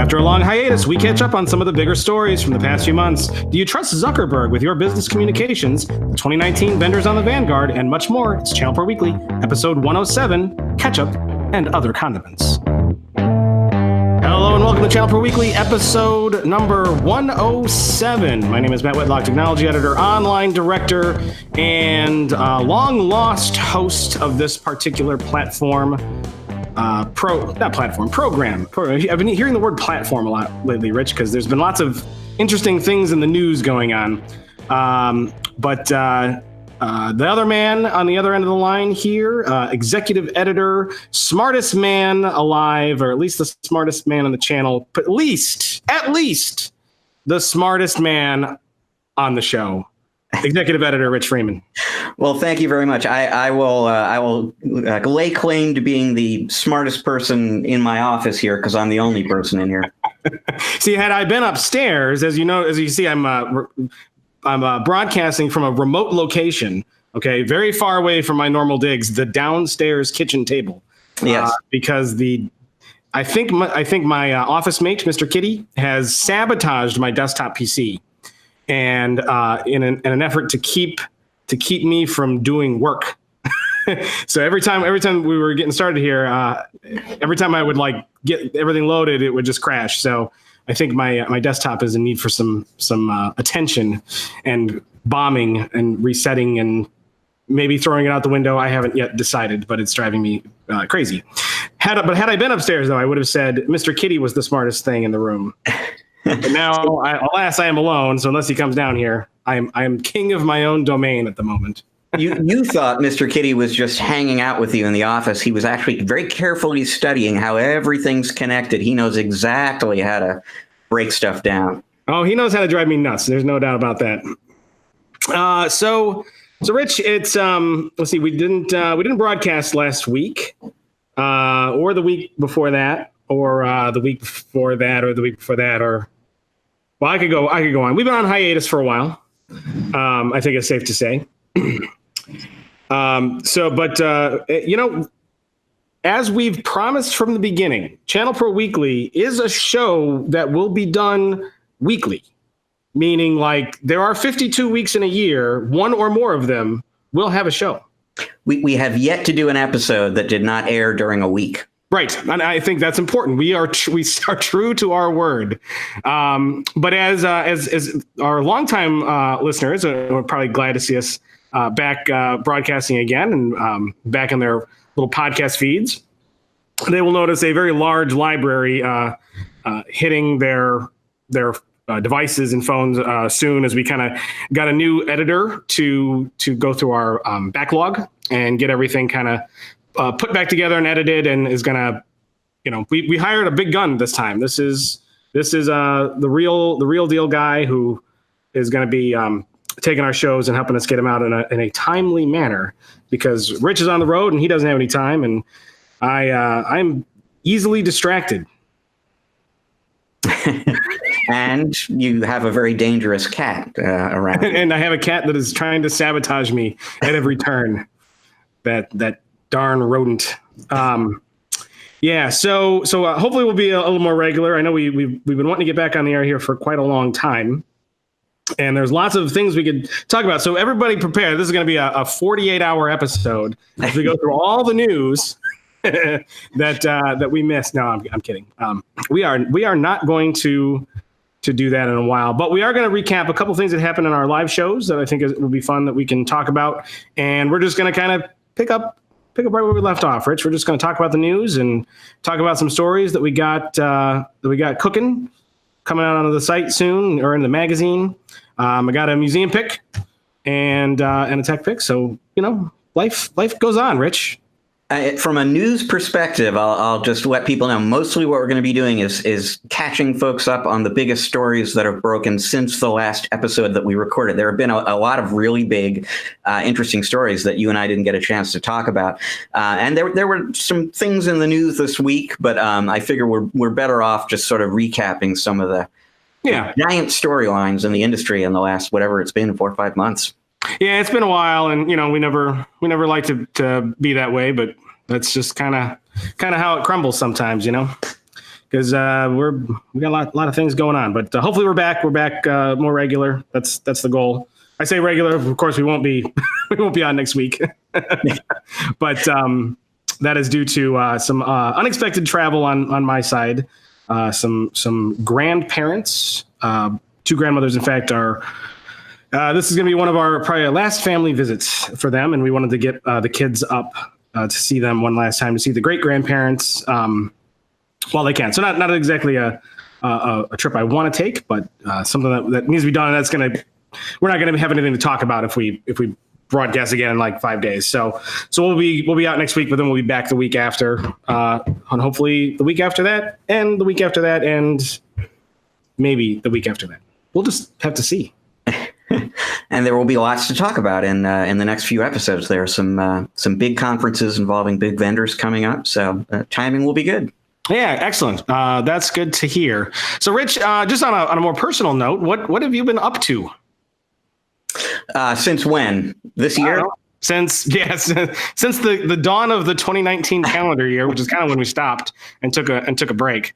After a long hiatus, we catch up on some of the bigger stories from the past few months. Do you trust Zuckerberg with your business communications? The 2019 vendors on the vanguard, and much more. It's ChannelPro Weekly, episode 107, Catchup and Other Condiments. Hello and welcome to ChannelPro Weekly, episode number 107. My name is Matt Whitlock, technology editor, online director, and long-lost host of this particular platform. Program. I've been hearing the word platform a lot lately, Rich, because there's been lots of interesting things in the news going on. But the other man on the other end of the line here, executive editor, smartest man alive, or at least the smartest man on the channel, but at least the smartest man on the show. Executive editor Rich Freeman. Well, thank you very much. I will lay claim to being the smartest person in my office here because I'm the only person in here. See, had I been upstairs, as you see, I'm broadcasting from a remote location. Okay, very far away from my normal digs, the downstairs kitchen table. Yes, because I think my office mate, Mr. Kitty, has sabotaged my desktop PC. And in an effort to keep me from doing work. So every time we were getting started here, every time I would get everything loaded, it would just crash. So I think my desktop is in need for some attention and bombing and resetting and maybe throwing it out the window. I haven't yet decided, but it's driving me crazy. Had I been upstairs, though, I would have said Mr. Kitty was the smartest thing in the room. But now, alas, I am alone. So unless he comes down here, I am king of my own domain at the moment. You thought Mr. Kitty was just hanging out with you in the office. He was actually very carefully studying how everything's connected. He knows exactly how to break stuff down. Oh, he knows how to drive me nuts. There's no doubt about that. So Rich, it's let's see. We didn't broadcast last week, or the week before that, or the week before that, or the week before that, or. Well, I could go on. We've been on hiatus for a while. I think it's safe to say. As we've promised from the beginning, ChannelPro Weekly is a show that will be done weekly, meaning there are 52 weeks in a year, one or more of them will have a show. We have yet to do an episode that did not air during a week. Right, and I think that's important. We are true to our word. But as our longtime listeners are probably glad to see us back broadcasting again and back in their little podcast feeds, they will notice a very large library hitting their devices and phones soon, as we kind of got a new editor to go through our backlog and get everything kind of put back together and edited, and is gonna, we hired a big gun this time. This is the real deal guy who is going to be taking our shows and helping us get them out in a timely manner, because Rich is on the road and he doesn't have any time, and I'm easily distracted. And you have a very dangerous cat around. And I have a cat that is trying to sabotage me at every turn. That darn rodent. So hopefully we'll be a little more regular. I know we've been wanting to get back on the air here for quite a long time, and there's lots of things we could talk about. So everybody prepare. This is going to be a 48-hour episode as we go through all the news that we missed. No, I'm kidding. We are not going to do that in a while, but we are going to recap a couple of things that happened in our live shows that I think will be fun that we can talk about, and we're just going to kind of pick up right where we left off, Rich. We're just going to talk about the news and talk about some stories that we got cooking, coming out onto the site soon, or in the magazine. I got a museum pick and a tech pick. So, life goes on, Rich. From a news perspective, I'll just let people know mostly what we're going to be doing is catching folks up on the biggest stories that have broken since the last episode that we recorded. There have been a lot of really big, interesting stories that you and I didn't get a chance to talk about. And there were some things in the news this week, but I figure we're better off just sort of recapping some of the giant storylines in the industry in the last, whatever it's been, 4 or 5 months. Yeah, it's been a while, and we never like to be that way, but that's just kind of how it crumbles sometimes. Got because we got a lot of things going on. But hopefully we're back. We're back more regular. That's the goal. I say regular. Of course, we won't be we won't be on next week. But that is due to some unexpected travel on my side. Some grandparents, 2 grandmothers, in fact, are. This is going to be one of our probably last family visits for them, and we wanted to get the kids up to see them one last time, to see the great grandparents while they can. So not exactly a trip I want to take, but something that needs to be done. And we're not going to have anything to talk about if we broadcast again in like 5 days. So we'll be out next week, but then we'll be back the week after, and hopefully the week after that, and the week after that, and maybe the week after that. We'll just have to see. And there will be lots to talk about in the next few episodes. There are some big conferences involving big vendors coming up, so timing will be good. Yeah, excellent. That's good to hear. So, Rich, just on a more personal note, what have you been up to? Since when? This year? Since the dawn of the 2019 calendar year, which is kind of when we stopped and took a break.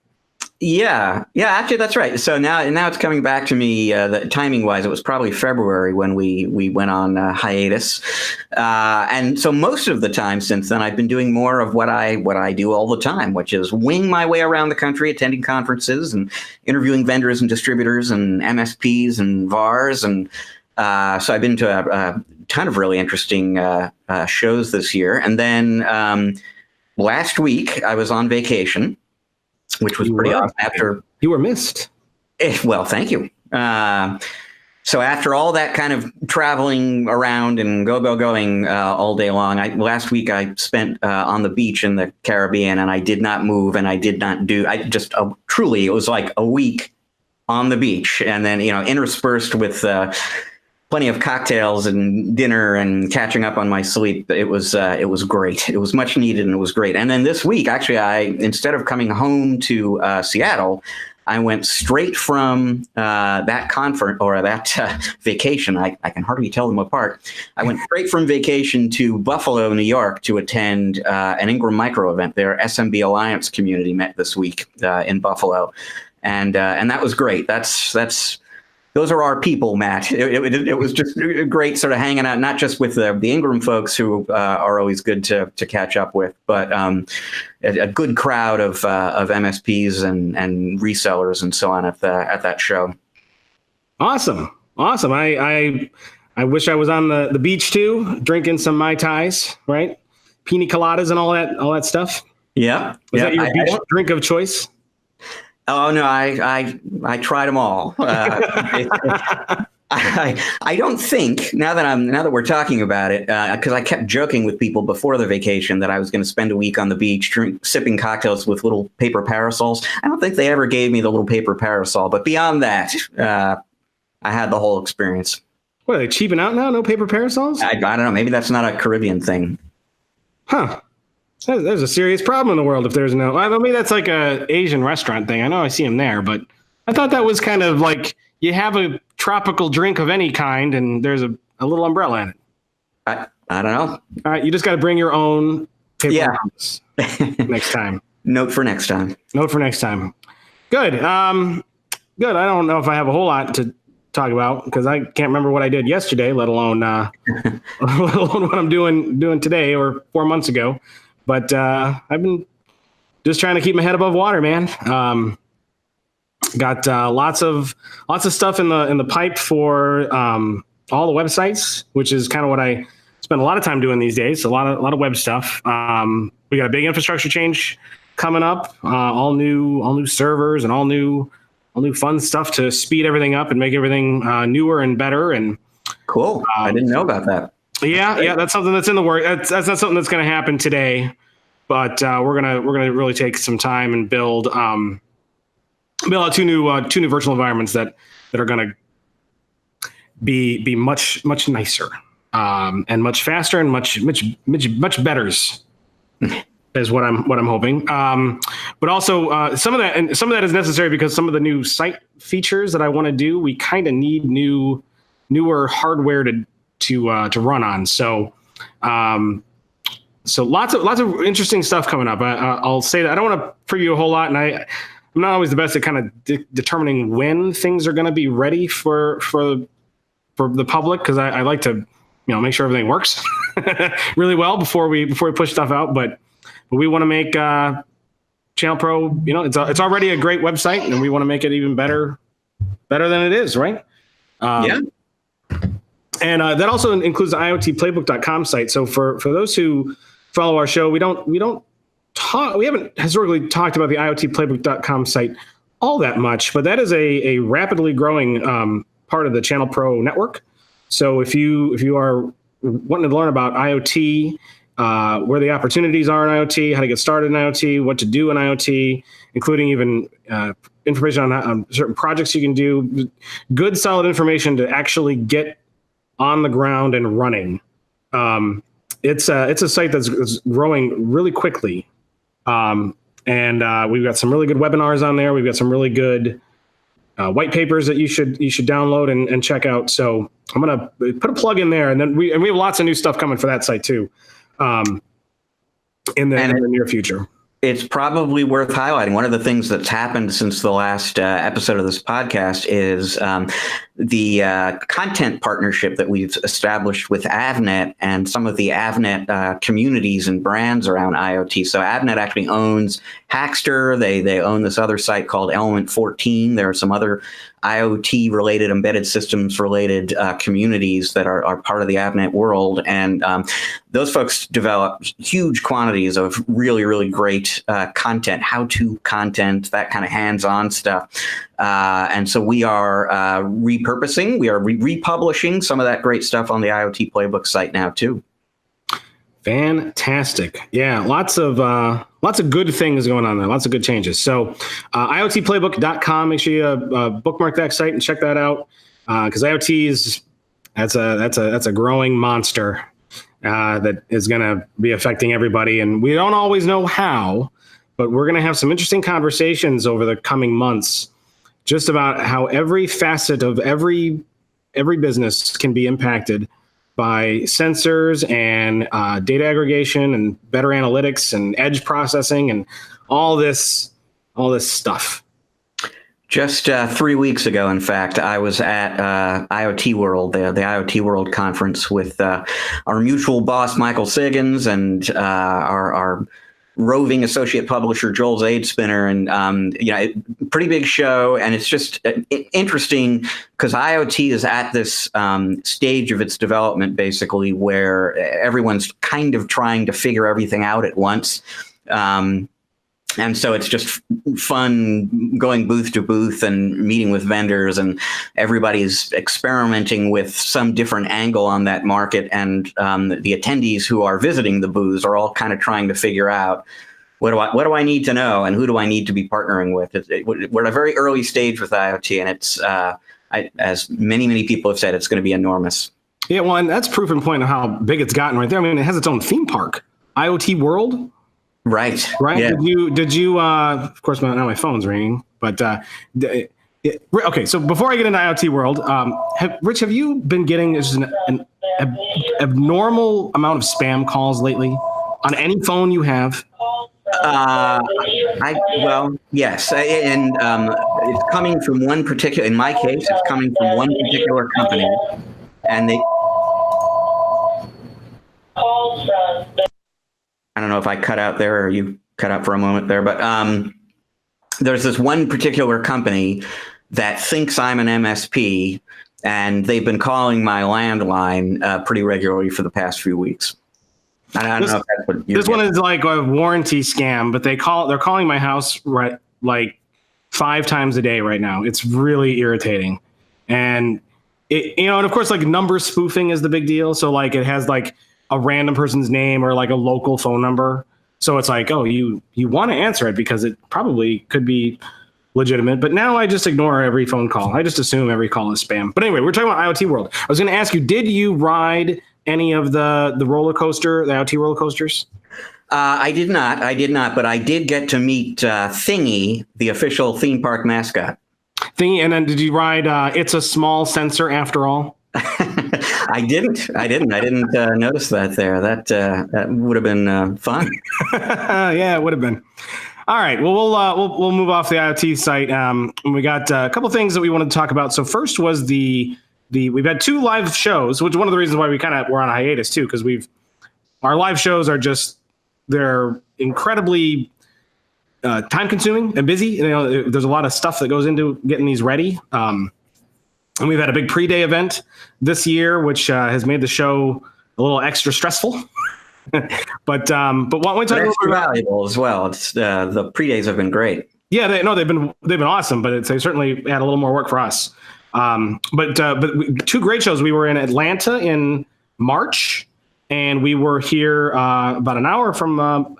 Yeah, actually, that's right. So now it's coming back to me. That timing wise, it was probably February when we went on hiatus, and so most of the time since then, I've been doing more of what I do all the time, which is wing my way around the country, attending conferences and interviewing vendors and distributors and MSPs and VARs, and so I've been to a ton of really interesting shows this year. And then last week I was on vacation, which was pretty awesome. After you were missed. Well, thank you. So after all that kind of traveling around and going all day long, last week I spent on the beach in the Caribbean, and I did not move, and I did not do. I just truly, it was like a week on the beach, and then interspersed with plenty of cocktails and dinner and catching up on my sleep. It was great. It was much needed, and it was great. And then this week, actually, instead of coming home to Seattle, I went straight from that conference or that vacation. I can hardly tell them apart. I went straight from vacation to Buffalo, New York, to attend an Ingram Micro event. Their SMB Alliance community met this week in Buffalo, and that was great. Those are our people, Matt. It was just great sort of hanging out, not just with the Ingram folks who are always good to catch up with, but a good crowd of MSPs and resellers and so on at that show. Awesome. I wish I was on the beach too, drinking some Mai Tais, right? Pina coladas and all that stuff. Yeah. Was that your beach drink of choice? Oh no, I tried them all. I don't think now that we're talking about it, because I kept joking with people before the vacation that I was going to spend a week on the beach sipping cocktails with little paper parasols. I don't think they ever gave me the little paper parasol, but beyond that, I had the whole experience. What, are they cheaping out now? No paper parasols? I don't know. Maybe that's not a Caribbean thing. Huh. There's a serious problem in the world if there's no. I mean, that's like a Asian restaurant thing. I know I see them there, but I thought that was kind of like you have a tropical drink of any kind, and there's a little umbrella in it. I don't know. All right, you just got to bring your own paper next time. Note for next time. Good. Good. I don't know if I have a whole lot to talk about because I can't remember what I did yesterday, let alone what I'm doing today or 4 months ago. But I've been just trying to keep my head above water, man. Got lots of stuff in the pipe for all the websites, which is kind of what I spend a lot of time doing these days. A lot of web stuff. We got a big infrastructure change coming up. All new servers and all new fun stuff to speed everything up and make everything newer and better. And cool. I didn't know about that. Yeah, that's something that's in the work. That's not something that's going to happen today, but we're gonna really take some time and build out two new virtual environments that are going to be much nicer and much faster and much betters is what I'm hoping. But also some of that is necessary because some of the new site features that I want to do, we kind of need newer hardware to run on. So lots of interesting stuff coming up. I'll say that I don't want to preview a whole lot, and I'm I'm not always the best at kind of determining when things are going to be ready for the public, because I like to, make sure everything works really well before we push stuff out. But we want to make ChannelPro, it's already a great website, and we want to make it even better than it is, right? Yeah. And that also includes the IoTplaybook.com site. So for those who follow our show, we haven't historically talked about the IoTplaybook.com site all that much, but that is a rapidly growing part of the ChannelPro network. So if you are wanting to learn about IoT, where the opportunities are in IoT, how to get started in IoT, what to do in IoT, including even information on certain projects you can do, good solid information to actually get on the ground and running. It's a site that's growing really quickly. And we've got some really good webinars on there. We've got some really good white papers that you should download and check out. So I'm going to put a plug in there, and then we have lots of new stuff coming for that site too, in the near future. It's probably worth highlighting. One of the things that's happened since the last episode of this podcast is the content partnership that we've established with Avnet and some of the Avnet communities and brands around IoT. So Avnet actually owns Hackster. They own this other site called Element 14. There are some other IoT-related, embedded systems-related communities that are part of the Avnet world. And those folks develop huge quantities of really, really great content, how-to content, that kind of hands-on stuff. And so we are repurposing, we are republishing some of that great stuff on the IoT Playbook site now, too. Fantastic. Yeah, lots of good things going on there. Lots of good changes. So IoTplaybook.com, make sure you bookmark that site and check that out, because IoT that's a growing monster that is going to be affecting everybody. And we don't always know how, but we're going to have some interesting conversations over the coming months just about how every facet of every business can be impacted by sensors and data aggregation and better analytics and edge processing and all this stuff. Just 3 weeks ago, in fact, I was at IoT World, the IoT World conference with our mutual boss, Michael Siggins, and our roving associate publisher, Joel Zadespinner, and pretty big show. And it's just interesting because IoT is at this stage of its development, basically, where everyone's kind of trying to figure everything out at once. And so it's just fun going booth to booth and meeting with vendors, and everybody's experimenting with some different angle on that market. And the attendees who are visiting the booths are all kind of trying to figure out, what do I need to know, and who do I need to be partnering with? We're at a very early stage with IoT, and it's, as many people have said, it's going to be enormous. Yeah, well, and that's proof and point of how big it's gotten right there. I mean, it has its own theme park, IoT World. Right. Yeah. Did you, of course, now my phone's ringing, but, okay. So before I get into IoT World, Rich, have you been getting just an abnormal amount of spam calls lately on any phone you have? Yes. And it's coming from one particular, in my case, it's coming from one particular company, and they, I don't know if I cut out there or you cut out for a moment there, but there's this one particular company that thinks I'm an MSP, and they've been calling my landline pretty regularly for the past few weeks. I don't know if that's what you're one is like a warranty scam, but they're calling my house like 5 times a day right now. It's really irritating. And and of course, like, number spoofing is the big deal. So like it has like a random person's name or like a local phone number. So it's like, oh, you want to answer it because it probably could be legitimate. But now I just ignore every phone call. I just assume every call is spam. But anyway, we're talking about IoT World. I was going to ask you, did you ride any of the roller coaster, the IoT roller coasters? I did not, but I did get to meet Thingy, the official theme park mascot. Thingy, and then did you ride It's a Small Sensor After All? I didn't notice that there. That would have been fun. Yeah, it would have been. All right. Well, we'll move off the IoT site. And we got a couple things that we wanted to talk about. So first was we've had 2 live shows, which is one of the reasons why we kind of were on a hiatus too, because our live shows are they're incredibly time consuming and busy. You know, there's a lot of stuff that goes into getting these ready. And we've had a big pre-day event this year, which has made the show a little extra stressful. but why don't we talk extra valuable as well. It's the pre-days have been great. Yeah, they've been awesome, but they certainly had a little more work for us. But 2 great shows. We were in Atlanta in March, and we were here about an hour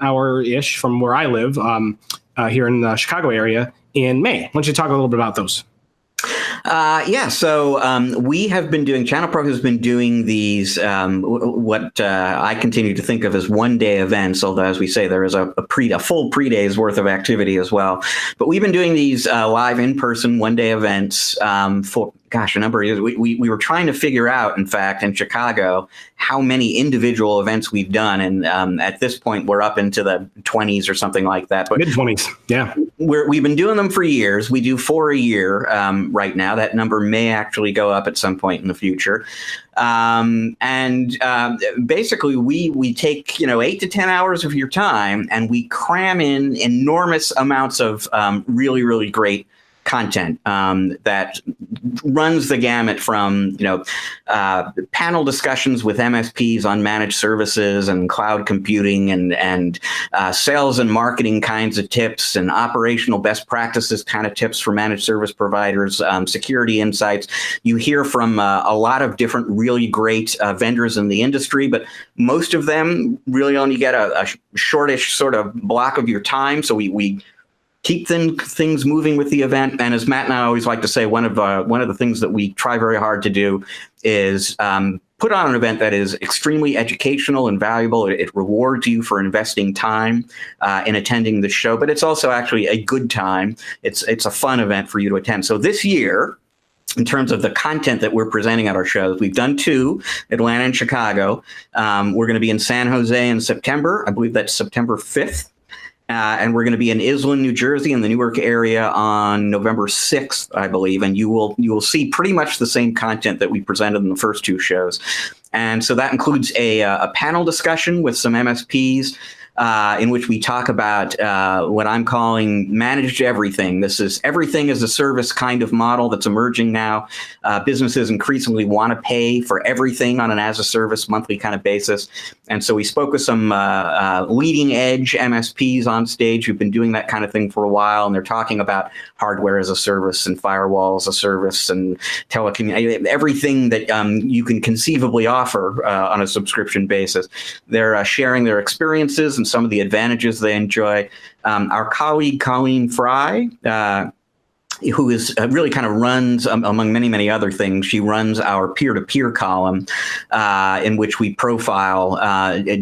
hour-ish from where I live, here in the Chicago area in May. Why don't you talk a little bit about those? So we have been doing, ChannelPro has been doing these, what I continue to think of as one-day events, although as we say, there is a full pre-day's worth of activity as well. But we've been doing these live in-person one-day events for, a number of years. We were trying to figure out, in fact, in Chicago, how many individual events we've done. And at this point, we're up into the 20s or something like that. But mid-20s, yeah. We've been doing them for years. We do 4 a year right now. That number may actually go up at some point in the future. Basically, we take 8 to 10 hours of your time, and we cram in enormous amounts of really, really great content that runs the gamut from panel discussions with MSPs on managed services and cloud computing and sales and marketing kinds of tips and operational best practices kind of tips for managed service providers, security insights. You hear from a lot of different really great vendors in the industry, but most of them really only get a shortish sort of block of your time. So we keep things moving with the event. And as Matt and I always like to say, one of the things that we try very hard to do is put on an event that is extremely educational and valuable. It rewards you for investing time in attending the show, but it's also actually a good time. It's a fun event for you to attend. So this year, in terms of the content that we're presenting at our shows, we've done 2, Atlanta and Chicago. We're going to be in San Jose in September. I believe that's September 5th. And we're going to be in Island, New Jersey, in the Newark area on November 6th, I believe. And you will see pretty much the same content that we presented in the first 2 shows. And so that includes a panel discussion with some MSPs in which we talk about what I'm calling managed everything. This is everything as a service kind of model that's emerging now. Businesses increasingly want to pay for everything on an as a service monthly kind of basis. And so we spoke with some leading edge MSPs on stage who've been doing that kind of thing for a while. And they're talking about hardware as a service and firewall as a service and telecommunications, everything that you can conceivably offer on a subscription basis. They're sharing their experiences and some of the advantages they enjoy. Our colleague, Colleen Fry, who is really kind of runs, among many, many other things, she runs our peer-to-peer column in which we profile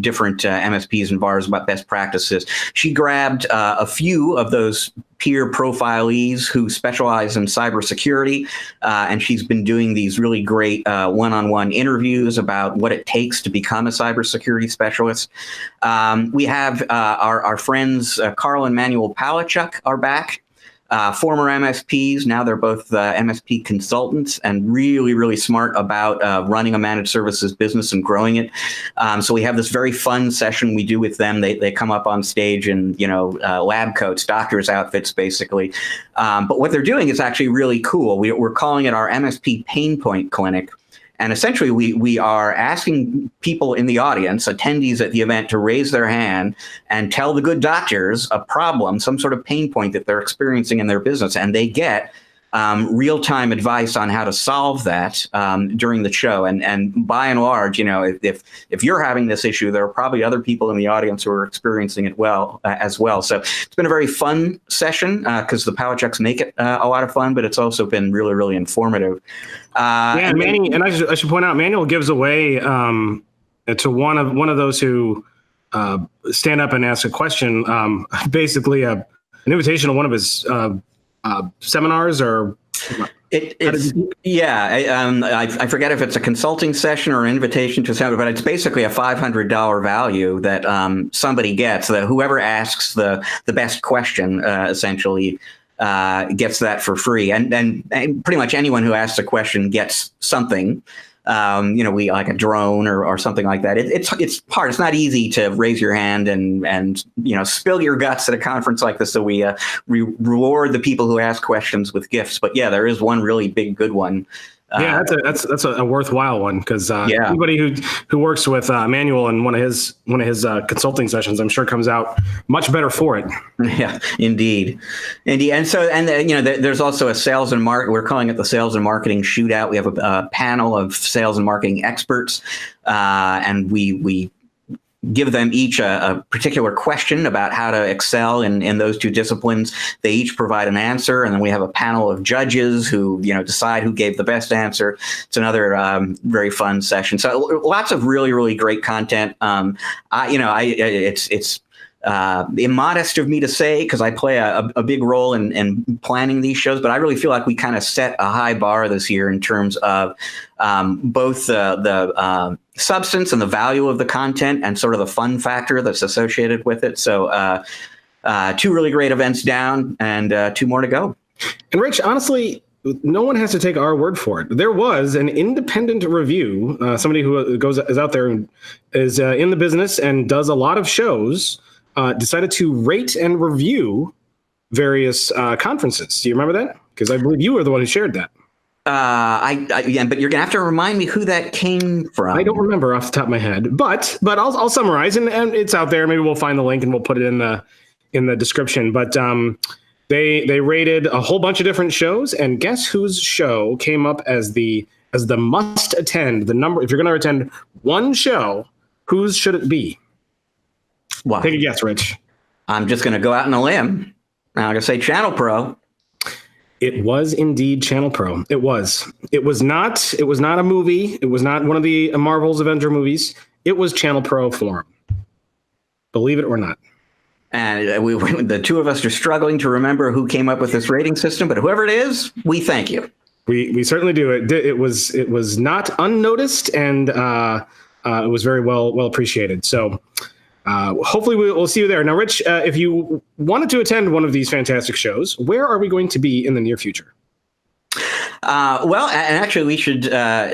different MSPs and VARs about best practices. She grabbed a few of those peer profilees who specialize in cybersecurity, and she's been doing these really great one-on-one interviews about what it takes to become a cybersecurity specialist. We have our friends Carl and Manuel Palachuk are back. Former MSPs, now they're both MSP consultants and really, really smart about running a managed services business and growing it. So we have this very fun session we do with them. They come up on stage in lab coats, doctor's outfits, basically. But what they're doing is actually really cool. We're calling it our MSP Pain Point Clinic. And essentially, we are asking people in the audience, attendees at the event, to raise their hand and tell the good doctors a problem, some sort of pain point that they're experiencing in their business. And they get real-time advice on how to solve that during the show. And by and large, if you're having this issue, there are probably other people in the audience who are experiencing it as well. So it's been a very fun session because the Palachuks make it a lot of fun, but it's also been really, really informative. And Manny, and I should point out, Manuel gives away to one of those who stand up and ask a question, basically an invitation to one of his seminars or I forget if it's a consulting session or an invitation to something, but it's basically a $500 value that somebody gets. That whoever asks the best question essentially gets that for free, and pretty much anyone who asks a question gets something. We like a drone or something like that. It's hard. It's not easy to raise your hand and spill your guts at a conference like this. So we reward the people who ask questions with gifts. But yeah, there is one really big good one. Yeah, that's a worthwhile one, because anybody who works with Manuel in one of his consulting sessions, I'm sure comes out much better for it. Yeah, indeed. And so there's also a sales and market. We're calling it the sales and marketing shootout. We have a panel of sales and marketing experts, and we give them each a particular question about how to excel in those two disciplines. They each provide an answer, and then we have a panel of judges who decide who gave the best answer. It's another very fun session. So lots of really, really great content. It's immodest of me to say, because I play a big role in planning these shows, but I really feel like we kind of set a high bar this year in terms of both the substance and the value of the content and sort of the fun factor that's associated with it. So 2 really great events down and 2 more to go. And Rich, honestly, no one has to take our word for it. There was an independent review, somebody who is out there and is in the business and does a lot of shows, decided to rate and review various conferences. Do you remember that? Because I believe you were the one who shared that. Yeah, but you're gonna have to remind me who that came from. I don't remember off the top of my head, but I'll summarize, and it's out there. Maybe we'll find the link and we'll put it in the description. But they rated a whole bunch of different shows, and guess whose show came up as the must attend? The number, if you're going to attend one show, whose should it be? Wow. Take a guess, Rich. I'm just going to go out on a limb. I'm going to say ChannelPro. It was indeed ChannelPro. It was. It was not a movie. It was not one of the Marvel's Avenger movies. It was ChannelPro Forum. Believe it or not. And the two of us are struggling to remember who came up with this rating system, but whoever it is, we thank you. We certainly do. It was not unnoticed, and it was very well appreciated. So hopefully we'll see you there. Now, Rich, if you wanted to attend one of these fantastic shows, where are we going to be in the near future? Well, and actually we should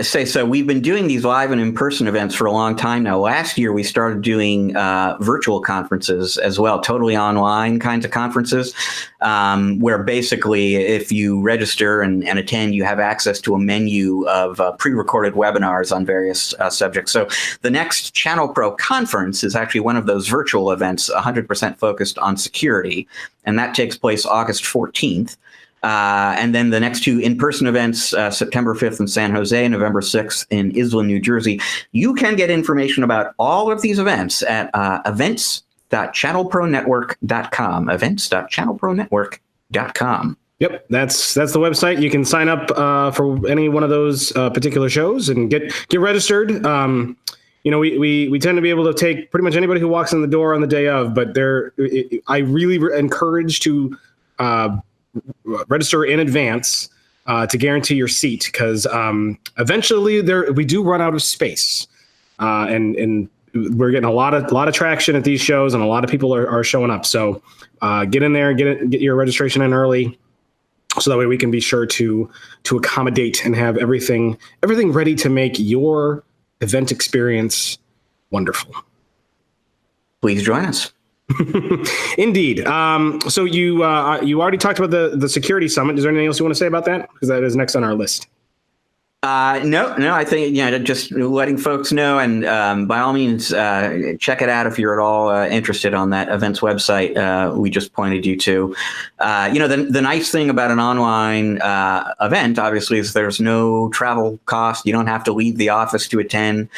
say, so we've been doing these live and in-person events for a long time now. Last year, we started doing virtual conferences as well, totally online kinds of conferences, where basically if you register and attend, you have access to a menu of pre-recorded webinars on various subjects. So the next ChannelPro conference is actually one of those virtual events, 100% focused on security, and that takes place August 14th. And then the next 2 in-person events, September 5th in San Jose, November 6th in Islip, New Jersey. You can get information about all of these events at events.channelpronetwork.com, events.channelpronetwork.com. Yep, that's the website. You can sign up for any one of those particular shows and get registered. We tend to be able to take pretty much anybody who walks in the door on the day of, but I really encourage to register in advance to guarantee your seat, because eventually we do run out of space, and we're getting a lot of traction at these shows, and a lot of people are showing up. So get in there, get your registration in early, so that way we can be sure to accommodate and have everything ready to make your event experience wonderful. Please join us. Indeed. So you already talked about the security summit. Is there anything else you want to say about that? Because that is next on our list. No, I think, just letting folks know, and by all means, check it out if you're at all interested on that events website we just pointed you to. The nice thing about an online event, obviously, is there's no travel cost. You don't have to leave the office to attend,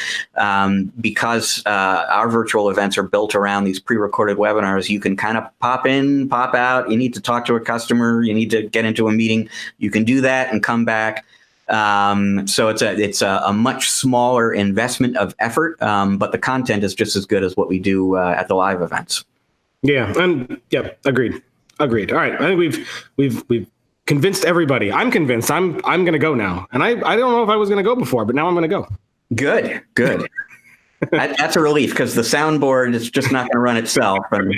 because our virtual events are built around these pre-recorded webinars. You can kind of pop in, pop out. You need to talk to a customer. You need to get into a meeting. You can do that and come back. So it's a much smaller investment of effort, but the content is just as good as what we do at the live events. Yeah, and agreed. All right, I think we've convinced everybody. I'm convinced. I'm going to go now. And I don't know if I was going to go before, but now I'm going to go. Good. That's a relief because the soundboard is just not going to run itself. And,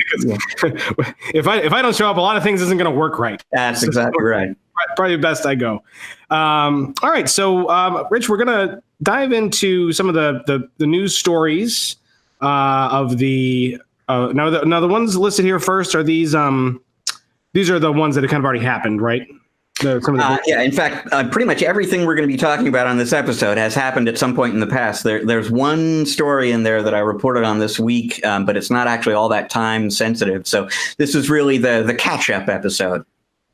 if I don't show up, a lot of things isn't going to work right. That's exactly right. Probably best I go. All right. So, Rich, we're going to dive into some of the news stories of the now the ones listed here first are these are the ones that have kind of already happened, right? Yeah, in fact, pretty much everything we're going to be talking about on this episode has happened at some point in the past. There's one story in there that I reported on this week, but it's not actually all that time sensitive. So this is really the catch-up episode.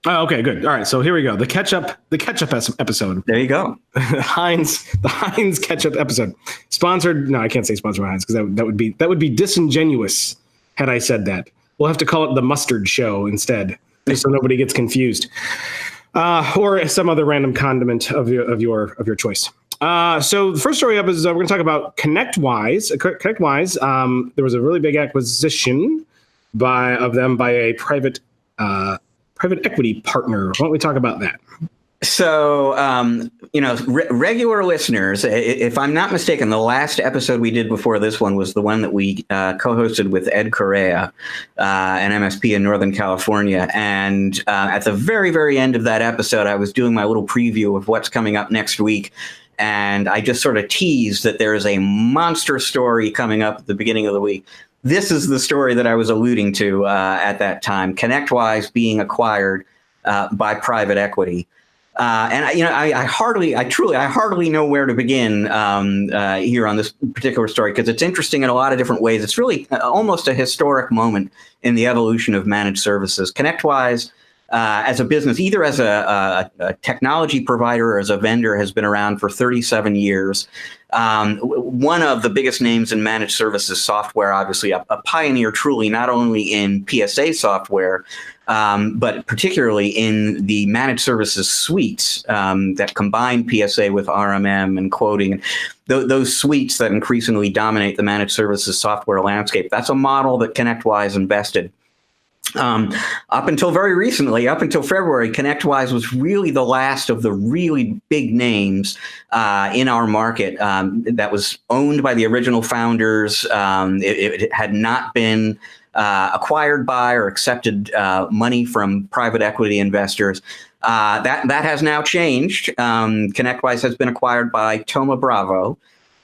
Oh, okay, good. All right, so here we go. The catch-up episode. There you go. the Heinz ketchup episode. Sponsored. No, I can't say sponsored by Heinz because that would be disingenuous had I said that. We'll have to call it the mustard show instead, just so nobody gets confused. Or some other random condiment of your choice. So the first story up is we're going to talk about ConnectWise. ConnectWise. There was a really big acquisition by a private equity partner. Why don't we talk about that? So, regular listeners, if I'm not mistaken, the last episode we did before this one was the one that we co-hosted with Ed Correa, an MSP in Northern California. And at the very, very end of that episode, I was doing my little preview of what's coming up next week. And I just sort of teased that there is a monster story coming up at the beginning of the week. This is the story that I was alluding to at that time, ConnectWise being acquired by private equity. And I hardly know where to begin here on this particular story because it's interesting in a lot of different ways. It's really almost a historic moment in the evolution of managed services. ConnectWise, as a business, either as a technology provider or as a vendor, has been around for 37 years. One of the biggest names in managed services software, obviously a pioneer truly, not only in PSA software, but particularly in the managed services suites that combine PSA with RMM and quoting. Those suites that increasingly dominate the managed services software landscape. That's a model that ConnectWise invested. Up until very recently, up until February, ConnectWise was really the last of the really big names in our market that was owned by the original founders. It had not been acquired by or accepted money from private equity investors. That has now changed. ConnectWise has been acquired by Thoma Bravo.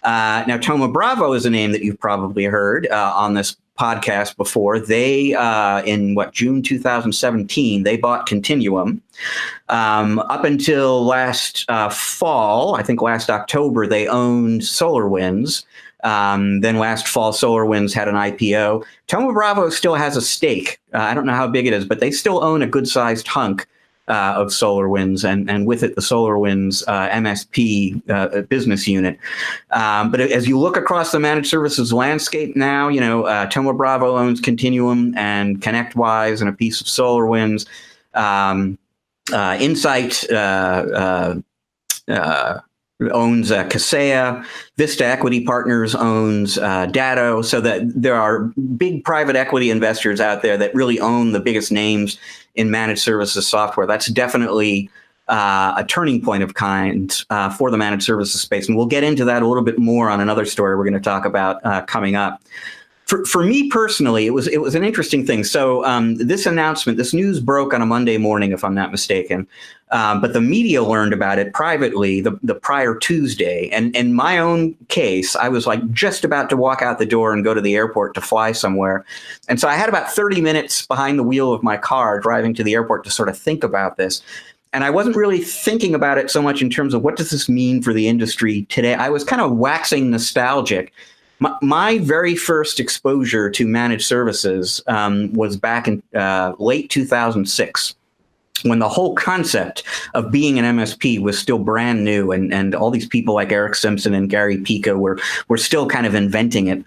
Now, Thoma Bravo is a name that you've probably heard on this podcast before. They, in June 2017, they bought Continuum. Up until last fall, I think last October, they owned SolarWinds. Then last fall, SolarWinds had an IPO. Thoma Bravo still has a stake. I don't know how big it is, but they still own a good-sized hunk of SolarWinds, and with it, the SolarWinds MSP business unit. But as you look across the managed services landscape now, Thoma Bravo owns Continuum and ConnectWise and a piece of SolarWinds. Insight owns Kaseya. Vista Equity Partners owns Datto. So that there are big private equity investors out there that really own the biggest names in managed services software. That's definitely a turning point of kind for the managed services space. And we'll get into that a little bit more on another story we're going to talk about coming up. For me personally, it was an interesting thing. So this news broke on a Monday morning, if I'm not mistaken. But the media learned about it privately the prior Tuesday. And in my own case, I was just about to walk out the door and go to the airport to fly somewhere. And so I had about 30 minutes behind the wheel of my car driving to the airport to sort of think about this. And I wasn't really thinking about it so much in terms of what does this mean for the industry today. I was kind of waxing nostalgic. My very first exposure to managed services was back in late 2006, when the whole concept of being an MSP was still brand new, and all these people like Eric Simpson and Gary Pico were still kind of inventing it.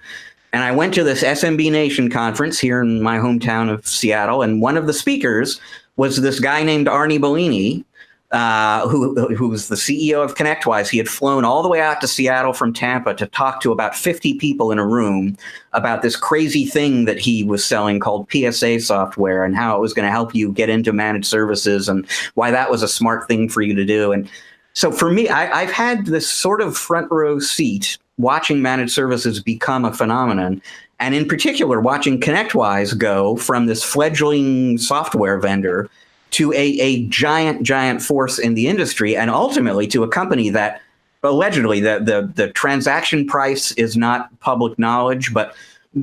And I went to this SMB Nation conference here in my hometown of Seattle, and one of the speakers was this guy named Arnie Bellini, who was the CEO of ConnectWise. He had flown all the way out to Seattle from Tampa to talk to about 50 people in a room about this crazy thing that he was selling called PSA software and how it was going to help you get into managed services and why that was a smart thing for you to do. And so for me, I've had this sort of front row seat watching managed services become a phenomenon. And in particular, watching ConnectWise go from this fledgling software vendor to a giant force in the industry, and ultimately to a company that allegedly the transaction price is not public knowledge, but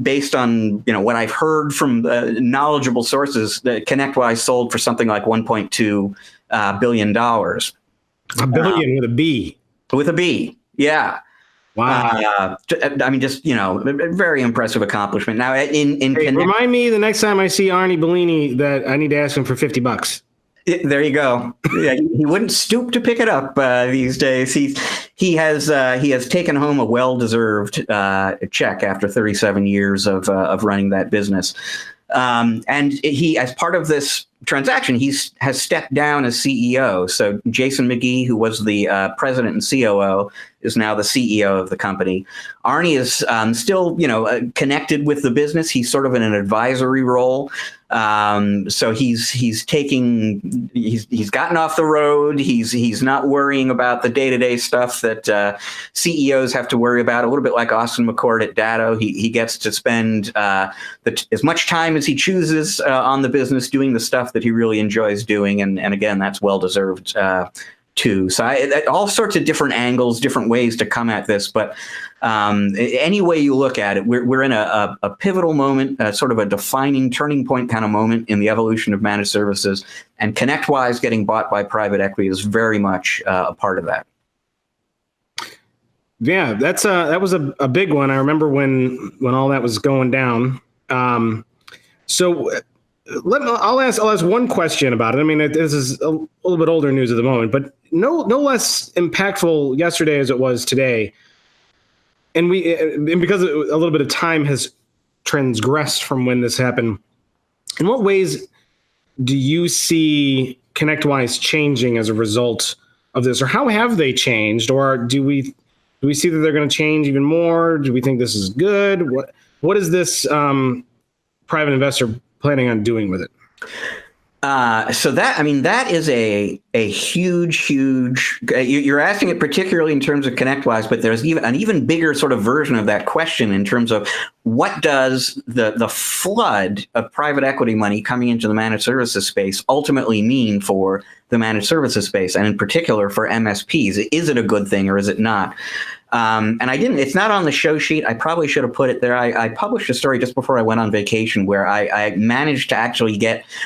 based on what I've heard from knowledgeable sources, that ConnectWise sold for something like $1.2 billion. A billion with a B. With a B, yeah. Wow. I mean, just, a very impressive accomplishment. Now, remind me the next time I see Arnie Bellini that I need to ask him for $50. There you go. Yeah, he wouldn't stoop to pick it up these days. He has taken home a well-deserved check after 37 years of running that business. And he, as part of this transaction, has stepped down as CEO. So Jason McGee, who was the president and COO, is now the CEO of the company. Arnie is still, connected with the business. He's sort of in an advisory role. So he's gotten off the road. He's not worrying about the day-to-day stuff that CEOs have to worry about. A little bit like Austin McCord at Datto. He gets to spend as much time as he chooses on the business doing the stuff that he really enjoys doing. And again, that's well-deserved too. So all sorts of different angles, different ways to come at this. But any way you look at it, we're in a pivotal moment, sort of a defining turning point kind of moment in the evolution of managed services. And ConnectWise getting bought by private equity is very much a part of that. Yeah, that was a big one. I remember when all that was going down. So I'll ask one question about it. I mean, this is a little bit older news at the moment, but no less impactful yesterday as it was today. And because a little bit of time has transgressed from when this happened, in what ways do you see ConnectWise changing as a result of this, or how have they changed, or do we see that they're going to change even more? Do we think this is good? What is this private investor planning on doing with it? So that is a huge, you're asking it particularly in terms of ConnectWise, but there's an even bigger sort of version of that question in terms of what does the flood of private equity money coming into the managed services space ultimately mean for the managed services space, and in particular for MSPs? Is it a good thing or is it not? And it's not on the show sheet. I probably should have put it there. I published a story just before I went on vacation where I managed to actually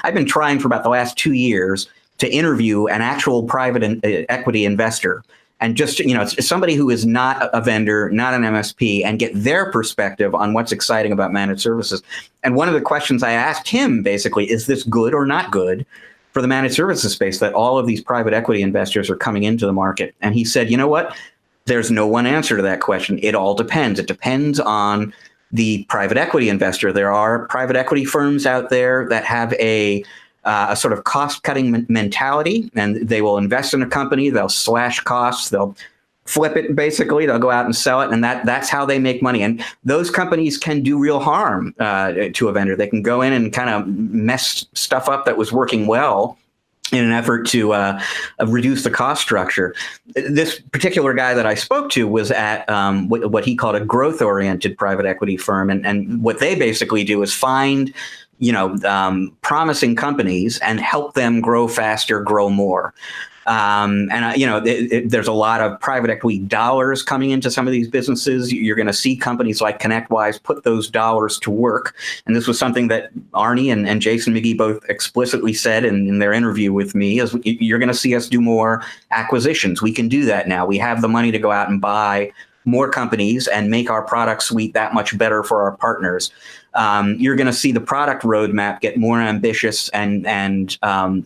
I've been trying for about the last 2 years to interview an actual private equity investor, and just, it's somebody who is not a vendor, not an MSP, and get their perspective on what's exciting about managed services. And one of the questions I asked him basically, is this good or not good for the managed services space that all of these private equity investors are coming into the market? And he said, you know what? There's no one answer to that question. It all depends. It depends on the private equity investor. There are private equity firms out there that have a sort of cost-cutting mentality, and they will invest in a company. They'll slash costs. They'll flip it, basically. They'll go out and sell it, and that's how they make money. And those companies can do real harm to a vendor. They can go in and kind of mess stuff up that was working well in an effort to reduce the cost structure. This particular guy that I spoke to was at what he called a growth-oriented private equity firm. And what they basically do is find, promising companies and help them grow faster, grow more. There's a lot of private equity dollars coming into some of these businesses. You're going to see companies like ConnectWise put those dollars to work. And this was something that Arnie and Jason McGee both explicitly said in their interview with me, is you're going to see us do more acquisitions. We can do that now. We have the money to go out and buy more companies and make our product suite that much better for our partners. You're going to see the product roadmap get more ambitious and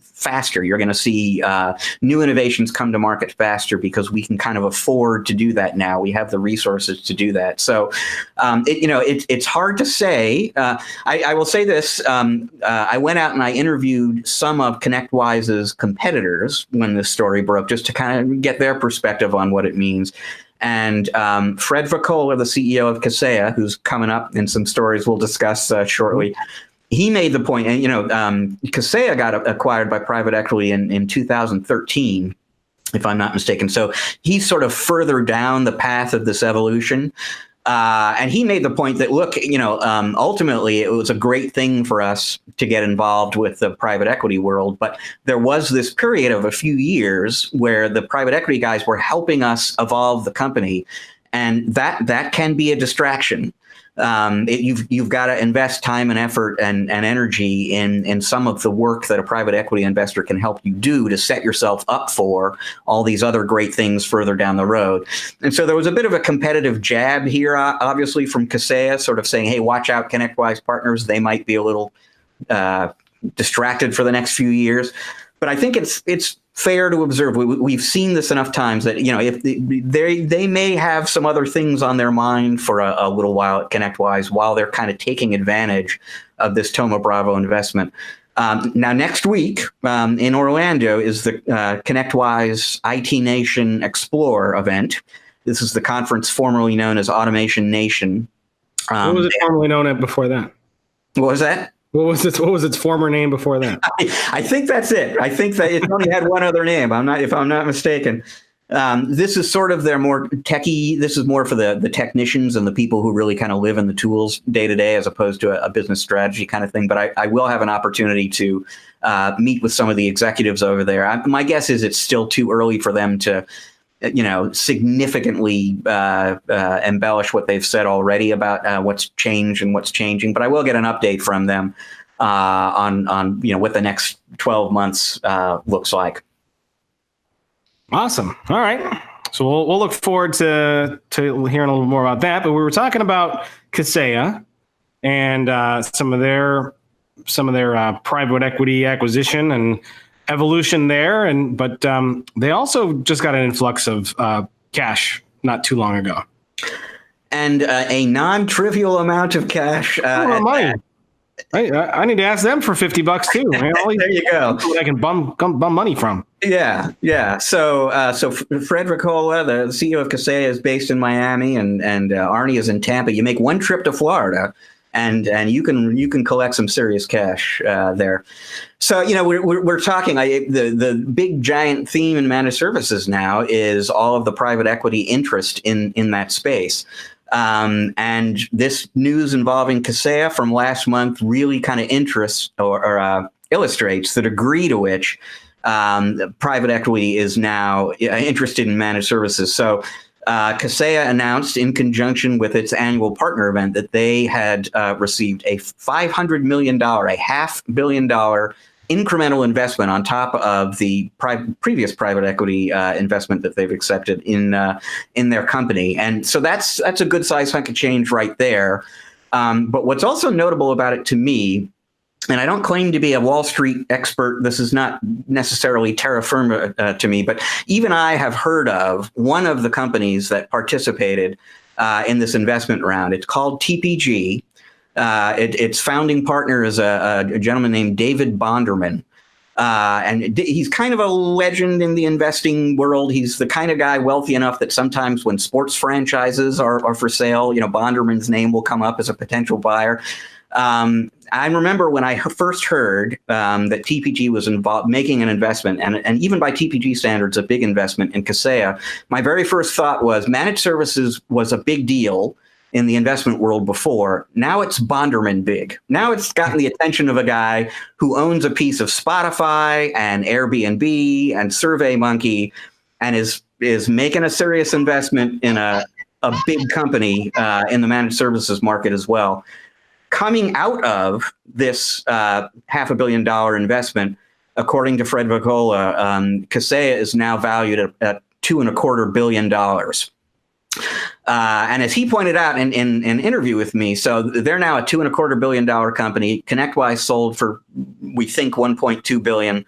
faster. You're going to see new innovations come to market faster because we can kind of afford to do that now. We have the resources to do that. So, it's hard to say. I will say this. I went out and I interviewed some of ConnectWise's competitors when this story broke, just to kind of get their perspective on what it means. And Fred Vacola, the CEO of Kaseya, who's coming up in some stories we'll discuss shortly, he made the point, and Kaseya got acquired by private equity in 2013, if I'm not mistaken. So he's sort of further down the path of this evolution. And he made the point that, look, ultimately it was a great thing for us to get involved with the private equity world. But there was this period of a few years where the private equity guys were helping us evolve the company. And that can be a distraction. You've got to invest time and effort and energy in some of the work that a private equity investor can help you do to set yourself up for all these other great things further down the road. And so there was a bit of a competitive jab here, obviously, from Kaseya, sort of saying, hey, watch out, ConnectWise partners. They might be a little distracted for the next few years. But I think it's fair to observe. We've seen this enough times that, if they may have some other things on their mind for a little while at ConnectWise while they're kind of taking advantage of this Thoma Bravo investment. Now, next week in Orlando is the ConnectWise IT Nation Explore event. This is the conference formerly known as Automation Nation. What was it formerly known as before that? What was that? What was its former name before that? I think that's it. I think that it only had one other name. If I'm not mistaken. This is sort of their more techie. This is more for the technicians and the people who really kind of live in the tools day to day, as opposed to a business strategy kind of thing. But I will have an opportunity to meet with some of the executives over there. My guess is it's still too early for them to, significantly embellish what they've said already about what's changed and what's changing. But I will get an update from them on what the next 12 months looks like. Awesome. All right. So we'll look forward to hearing a little more about that. But we were talking about Kaseya and some of their private equity acquisition and evolution there, but they also just got an influx of cash not too long ago, and a non-trivial amount of cash. Money. I need to ask them for $50 too. There you go. I can bum money from. Yeah. So Fred Vacola, the CEO of Kaseya, is based in Miami, and Arnie is in Tampa. You make one trip to Florida, and you can collect some serious cash there. So we're talking. The big giant theme in managed services now is all of the private equity interest in that space. And this news involving Kaseya from last month really kind of interests or illustrates the degree to which private equity is now interested in managed services. So Kaseya announced in conjunction with its annual partner event that they had received a $500 million, $500 million incremental investment on top of the previous private equity investment that they've accepted in their company. And so that's a good size hunk of change right there. But what's also notable about it to me, and I don't claim to be a Wall Street expert, this is not necessarily terra firma to me, but even I have heard of one of the companies that participated in this investment round. It's called TPG. Its founding partner is a gentleman named David Bonderman. And he's kind of a legend in the investing world. He's the kind of guy wealthy enough that sometimes when sports franchises are for sale, Bonderman's name will come up as a potential buyer. I remember when I first heard that TPG was involved making an investment, and even by TPG standards, a big investment in Kaseya, my very first thought was managed services was a big deal in the investment world before. Now it's Bonderman big. Now it's gotten the attention of a guy who owns a piece of Spotify and Airbnb and SurveyMonkey and is making a serious investment in a big company in the managed services market as well. Coming out of this $500 million investment, according to Fred Vacola, Kaseya is now valued at $2.25 billion. And as he pointed out in an interview with me, so they're now a $2.25 billion company. ConnectWise sold for, we think, $1.2 billion.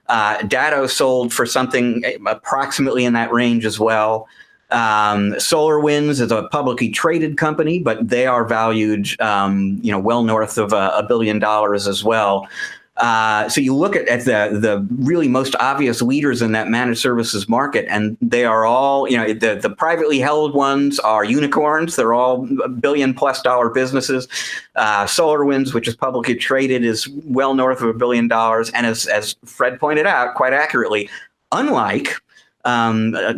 Datto sold for something approximately in that range as well. SolarWinds is a publicly traded company, but they are valued, well north of $1 billion as well. So you look at the really most obvious leaders in that managed services market, and they are all, the privately held ones are unicorns. They're all $1 billion+ businesses. SolarWinds, which is publicly traded, is well north of $1 billion. And as Fred pointed out quite accurately, unlike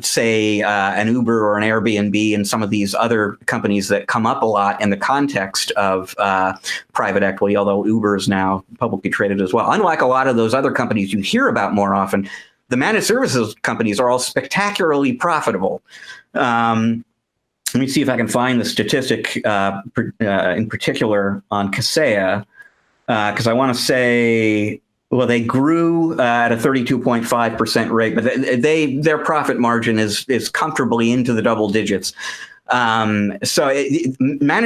say an Uber or an Airbnb and some of these other companies that come up a lot in the context of private equity, although Uber is now publicly traded as well. Unlike a lot of those other companies you hear about more often, the managed services companies are all spectacularly profitable. Let me see if I can find the statistic in particular on Kaseya, because I want to say, well, they grew at a 32.5% rate, but their profit margin is comfortably into the double digits. Managed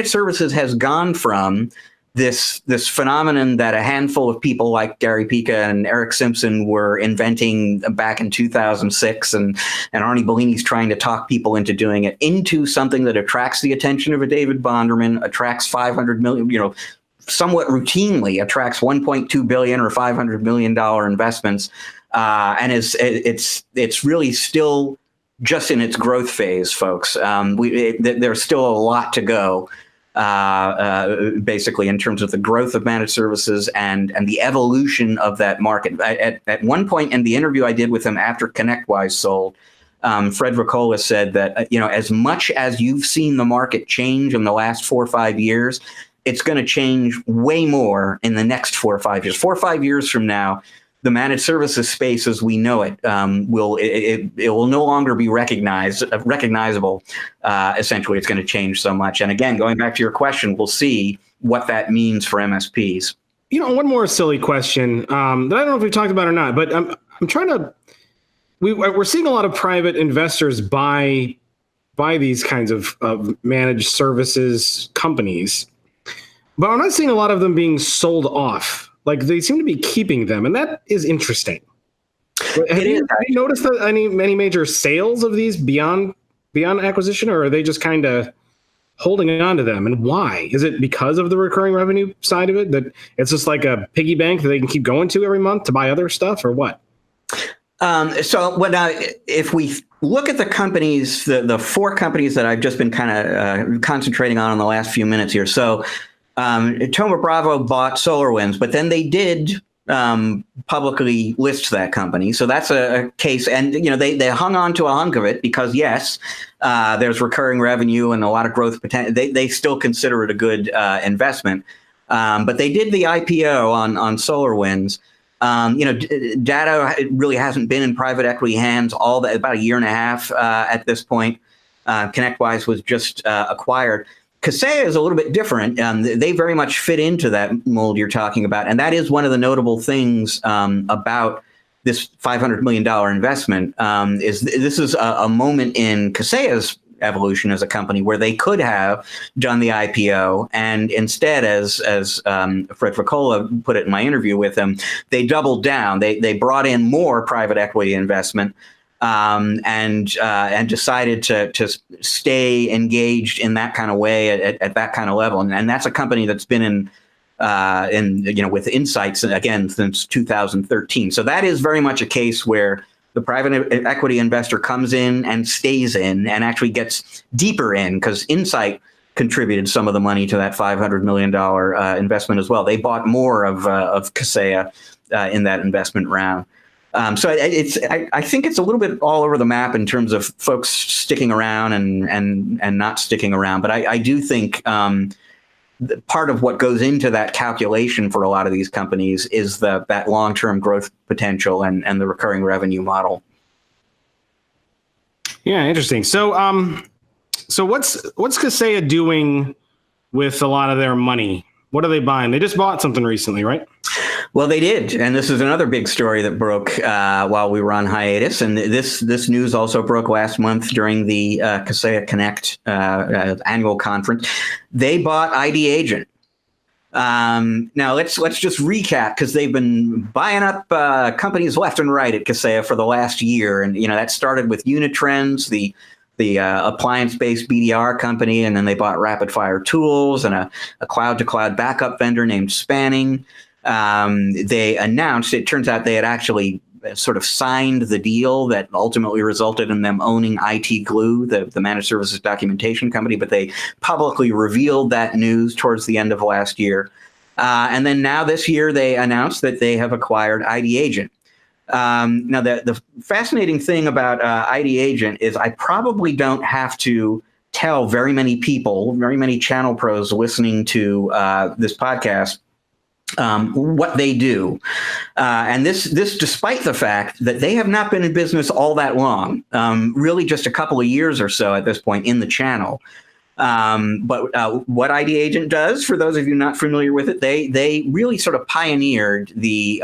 services has gone from this phenomenon that a handful of people like Gary Pica and Eric Simpson were inventing back in 2006, and Arnie Bellini's trying to talk people into doing it, into something that attracts the attention of a David Bonderman, attracts 500 million, somewhat routinely attracts $1.2 billion or $500 million investments, and it's really still just in its growth phase, folks. There's still a lot to go, basically, in terms of the growth of managed services and the evolution of that market. At one point in the interview I did with him after ConnectWise sold, Fred Ricola said that as much as you've seen the market change in the last 4 or 5 years, it's going to change way more in the next 4 or 5 years. 4 or 5 years from now, the managed services space as we know it will no longer be recognizable. Essentially, it's going to change so much. And again, going back to your question, we'll see what that means for MSPs. One more silly question that I don't know if we talked about or not, but I'm trying to. We're seeing a lot of private investors buy these kinds of managed services companies. But I'm not seeing a lot of them being sold off. Like, they seem to be keeping them, and that is interesting. Have you noticed any major sales of these beyond acquisition, or are they just kind of holding on to them? And why? Is it because of the recurring revenue side of it, that it's just like a piggy bank that they can keep going to every month to buy other stuff, or what? If we look at the companies, the 4 companies that I've just been kind of concentrating on in the last few minutes here. So Thoma Bravo bought SolarWinds, but then they did publicly list that company. So that's a case. And, they hung on to a hunk of it because, yes, there's recurring revenue and a lot of growth potential. They still consider it a good investment. But they did the IPO on SolarWinds. Datto really hasn't been in private equity hands about 1.5 years at this point. ConnectWise was just acquired. Kaseya is a little bit different. They very much fit into that mold you're talking about. And that is one of the notable things about this $500 million investment. This is a moment in Kaseya's evolution as a company where they could have done the IPO. And instead, as Fred Ricola put it in my interview with him, they doubled down. They brought in more private equity investment. And decided to stay engaged in that kind of way at that kind of level, and that's a company that's been with Insights again since 2013. So that is very much a case where the private equity investor comes in and stays in and actually gets deeper in, because Insight contributed some of the money to that $500 million investment as well. They bought more of Kaseya in that investment round. So I think it's a little bit all over the map in terms of folks sticking around and not sticking around. But I do think part of what goes into that calculation for a lot of these companies is that long-term growth potential and the recurring revenue model. Yeah, interesting. So what's Kaseya doing with a lot of their money? What are they buying? They just bought something recently, right? Well, they did, and this is another big story that broke while we were on hiatus. And this news also broke last month during the Kaseya Connect annual conference. They bought ID Agent. Now let's just recap, because they've been buying up companies left and right at Kaseya for the last year, and that started with Unitrends, the appliance-based BDR company, and then they bought Rapid Fire Tools and a cloud-to-cloud backup vendor named Spanning. They announced, it turns out they had actually sort of signed the deal that ultimately resulted in them owning IT Glue, the managed services documentation company, but they publicly revealed that news towards the end of last year. And then now this year, they announced that they have acquired ID Agent. Now, the fascinating thing about ID Agent is I probably don't have to tell very many people, very many channel pros listening to this podcast, what they do. And this despite the fact that they have not been in business all that long, really just a couple of years or so at this point in the channel. But what ID Agent does, for those of you not familiar with it, they really sort of pioneered the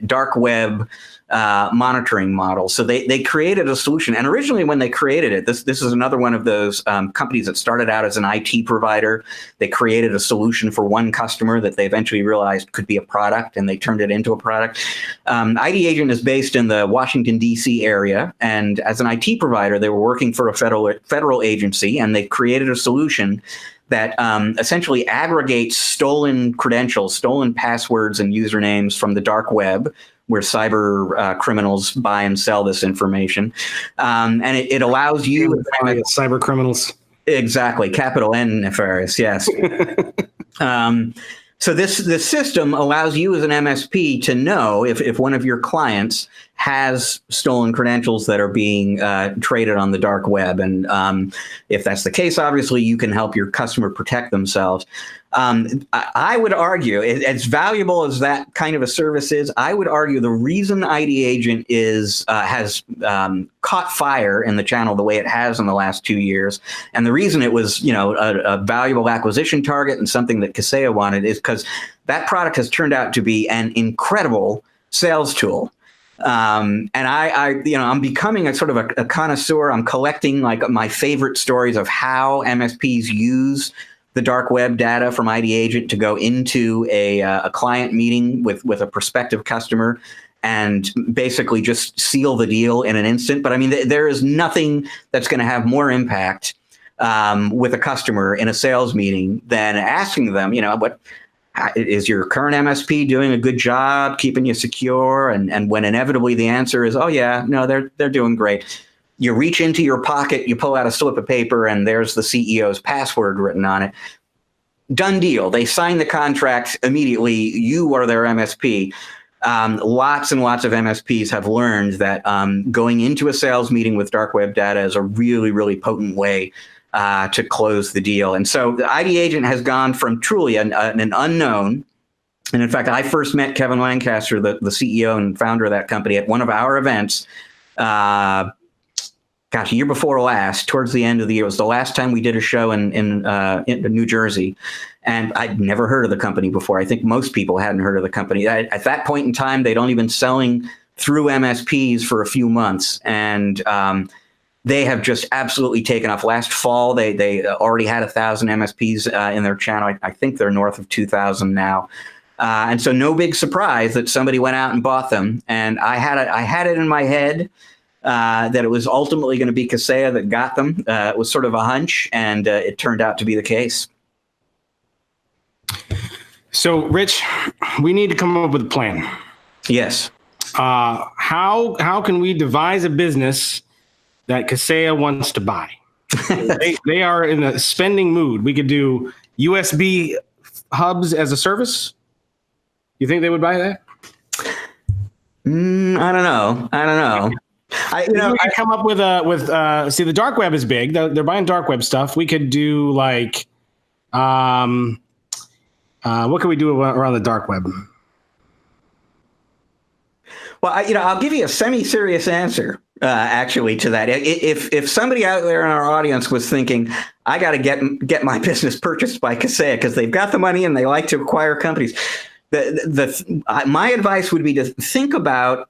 dark web monitoring model. So they created a solution. And originally when they created it, this is another one of those companies that started out as an IT provider. They created a solution for one customer that they eventually realized could be a product, and they turned it into a product. ID Agent is based in the Washington, D.C. area. And as an IT provider, they were working for a federal agency, and they created a solution that essentially aggregates stolen credentials, stolen passwords and usernames from the dark web, where cyber criminals buy and sell this information. And it allows you... Cyber criminals. Exactly. Capital N nefarious, yes. So this system allows you as an MSP to know if one of your clients has stolen credentials that are being traded on the dark web. And if that's the case, obviously, you can help your customer protect themselves. I would argue, as valuable as that kind of a service is, I would argue the reason ID Agent has caught fire in the channel the way it has in the last 2 years, and the reason it was a valuable acquisition target and something that Kaseya wanted, is because that product has turned out to be an incredible sales tool. And I'm becoming a sort of a connoisseur. I'm collecting like my favorite stories of how MSPs use the dark web data from ID Agent to go into a client meeting with a prospective customer and basically just seal the deal in an instant. But I mean, there is nothing that's going to have more impact with a customer in a sales meeting than asking them, what is your current MSP doing a good job keeping you secure? And when inevitably the answer is, oh yeah, no, they're doing great. You reach into your pocket, you pull out a slip of paper, and there's the CEO's password written on it. Done deal. They sign the contract immediately. You are their MSP. Lots and lots of MSPs have learned that going into a sales meeting with dark web data is a really, really potent way to close the deal. And so the ID Agent has gone from truly an unknown. And in fact, I first met Kevin Lancaster, the CEO and founder of that company, at one of our events. A year before last, towards the end of the year. It was the last time we did a show in New Jersey. And I'd never heard of the company before. I think most people hadn't heard of the company. At that point in time, they'd only been selling through MSPs for a few months. And they have just absolutely taken off. Last fall, they already had 1,000 MSPs in their channel. I think they're north of 2,000 now. And so no big surprise that somebody went out and bought them. And I had it in my head that it was ultimately going to be Kaseya that got them. It was sort of a hunch, and it turned out to be the case. So, Rich, we need to come up with a plan. Yes. How can we devise a business that Kaseya wants to buy? They are in a spending mood. We could do USB hubs as a service. You think they would buy that? I don't know. We could come up with see, the dark web is big. They're buying dark web stuff. We could do like, what can we do around the dark web? Well, I'll give you a semi-serious answer, actually, to that. If somebody out there in our audience was thinking, I got to get my business purchased by Kaseya because they've got the money and they like to acquire companies, my advice would be to think about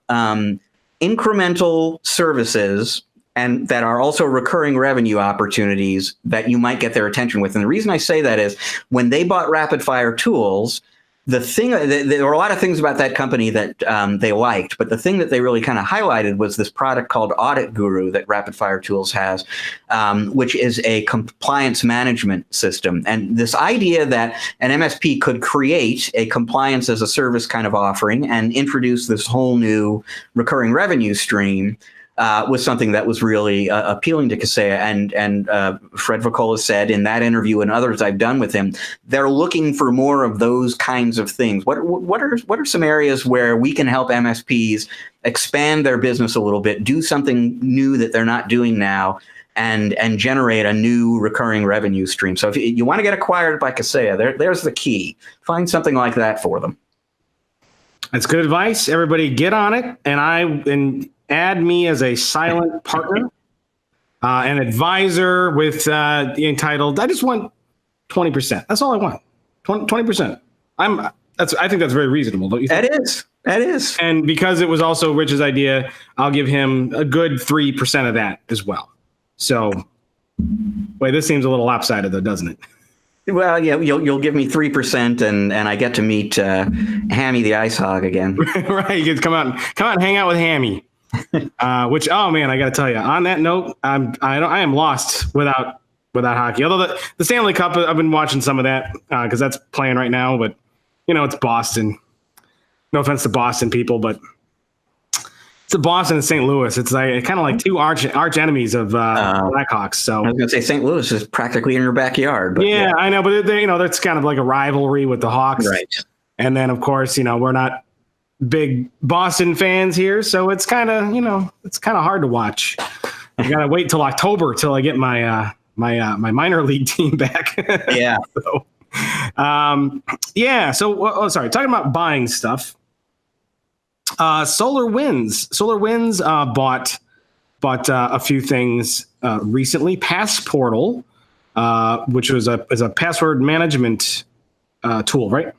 incremental services and that are also recurring revenue opportunities that you might get their attention with. And the reason I say that is when they bought Rapid Fire Tools, there were a lot of things about that company that they liked, but the thing that they really kind of highlighted was this product called Audit Guru that Rapid Fire Tools has, which is a compliance management system. And this idea that an MSP could create a compliance as a service kind of offering and introduce this whole new recurring revenue stream was something that was really appealing to Kaseya. And Fred Vacola said in that interview and others I've done with him, they're looking for more of those kinds of things. What are some areas where we can help MSPs expand their business a little bit, do something new that they're not doing now, and generate a new recurring revenue stream? So if you want to get acquired by Kaseya, there's the key. Find something like that for them. That's good advice. Everybody get on it. And add me as a silent partner, an advisor with entitled, I just want 20%. That's all I want. 20%. I think that's very reasonable, don't you think? That is. And because it was also Rich's idea, I'll give him a good 3% of that as well. So, boy, this seems a little lopsided though, doesn't it? Well, yeah, you'll give me 3%, and I get to meet Hammy the Ice Hog again. Right, you get to come out and hang out with Hammy. Which, oh man, I got to tell you. On that note, I am lost without hockey. Although the Stanley Cup, I've been watching some of that because that's playing right now. But it's Boston. No offense to Boston people, but it's Boston and St. Louis. It's like kind of like two arch enemies of Blackhawks. So I was going to say St. Louis is practically in your backyard. But yeah, I know, but that's kind of like a rivalry with the Hawks, right? And then of course, we're not big Boston fans here, so it's kind of hard to watch. I gotta wait till October till I get my my minor league team back. Yeah. So sorry, talking about buying stuff. SolarWinds bought a few things recently. Passportal, which was a password management tool, right?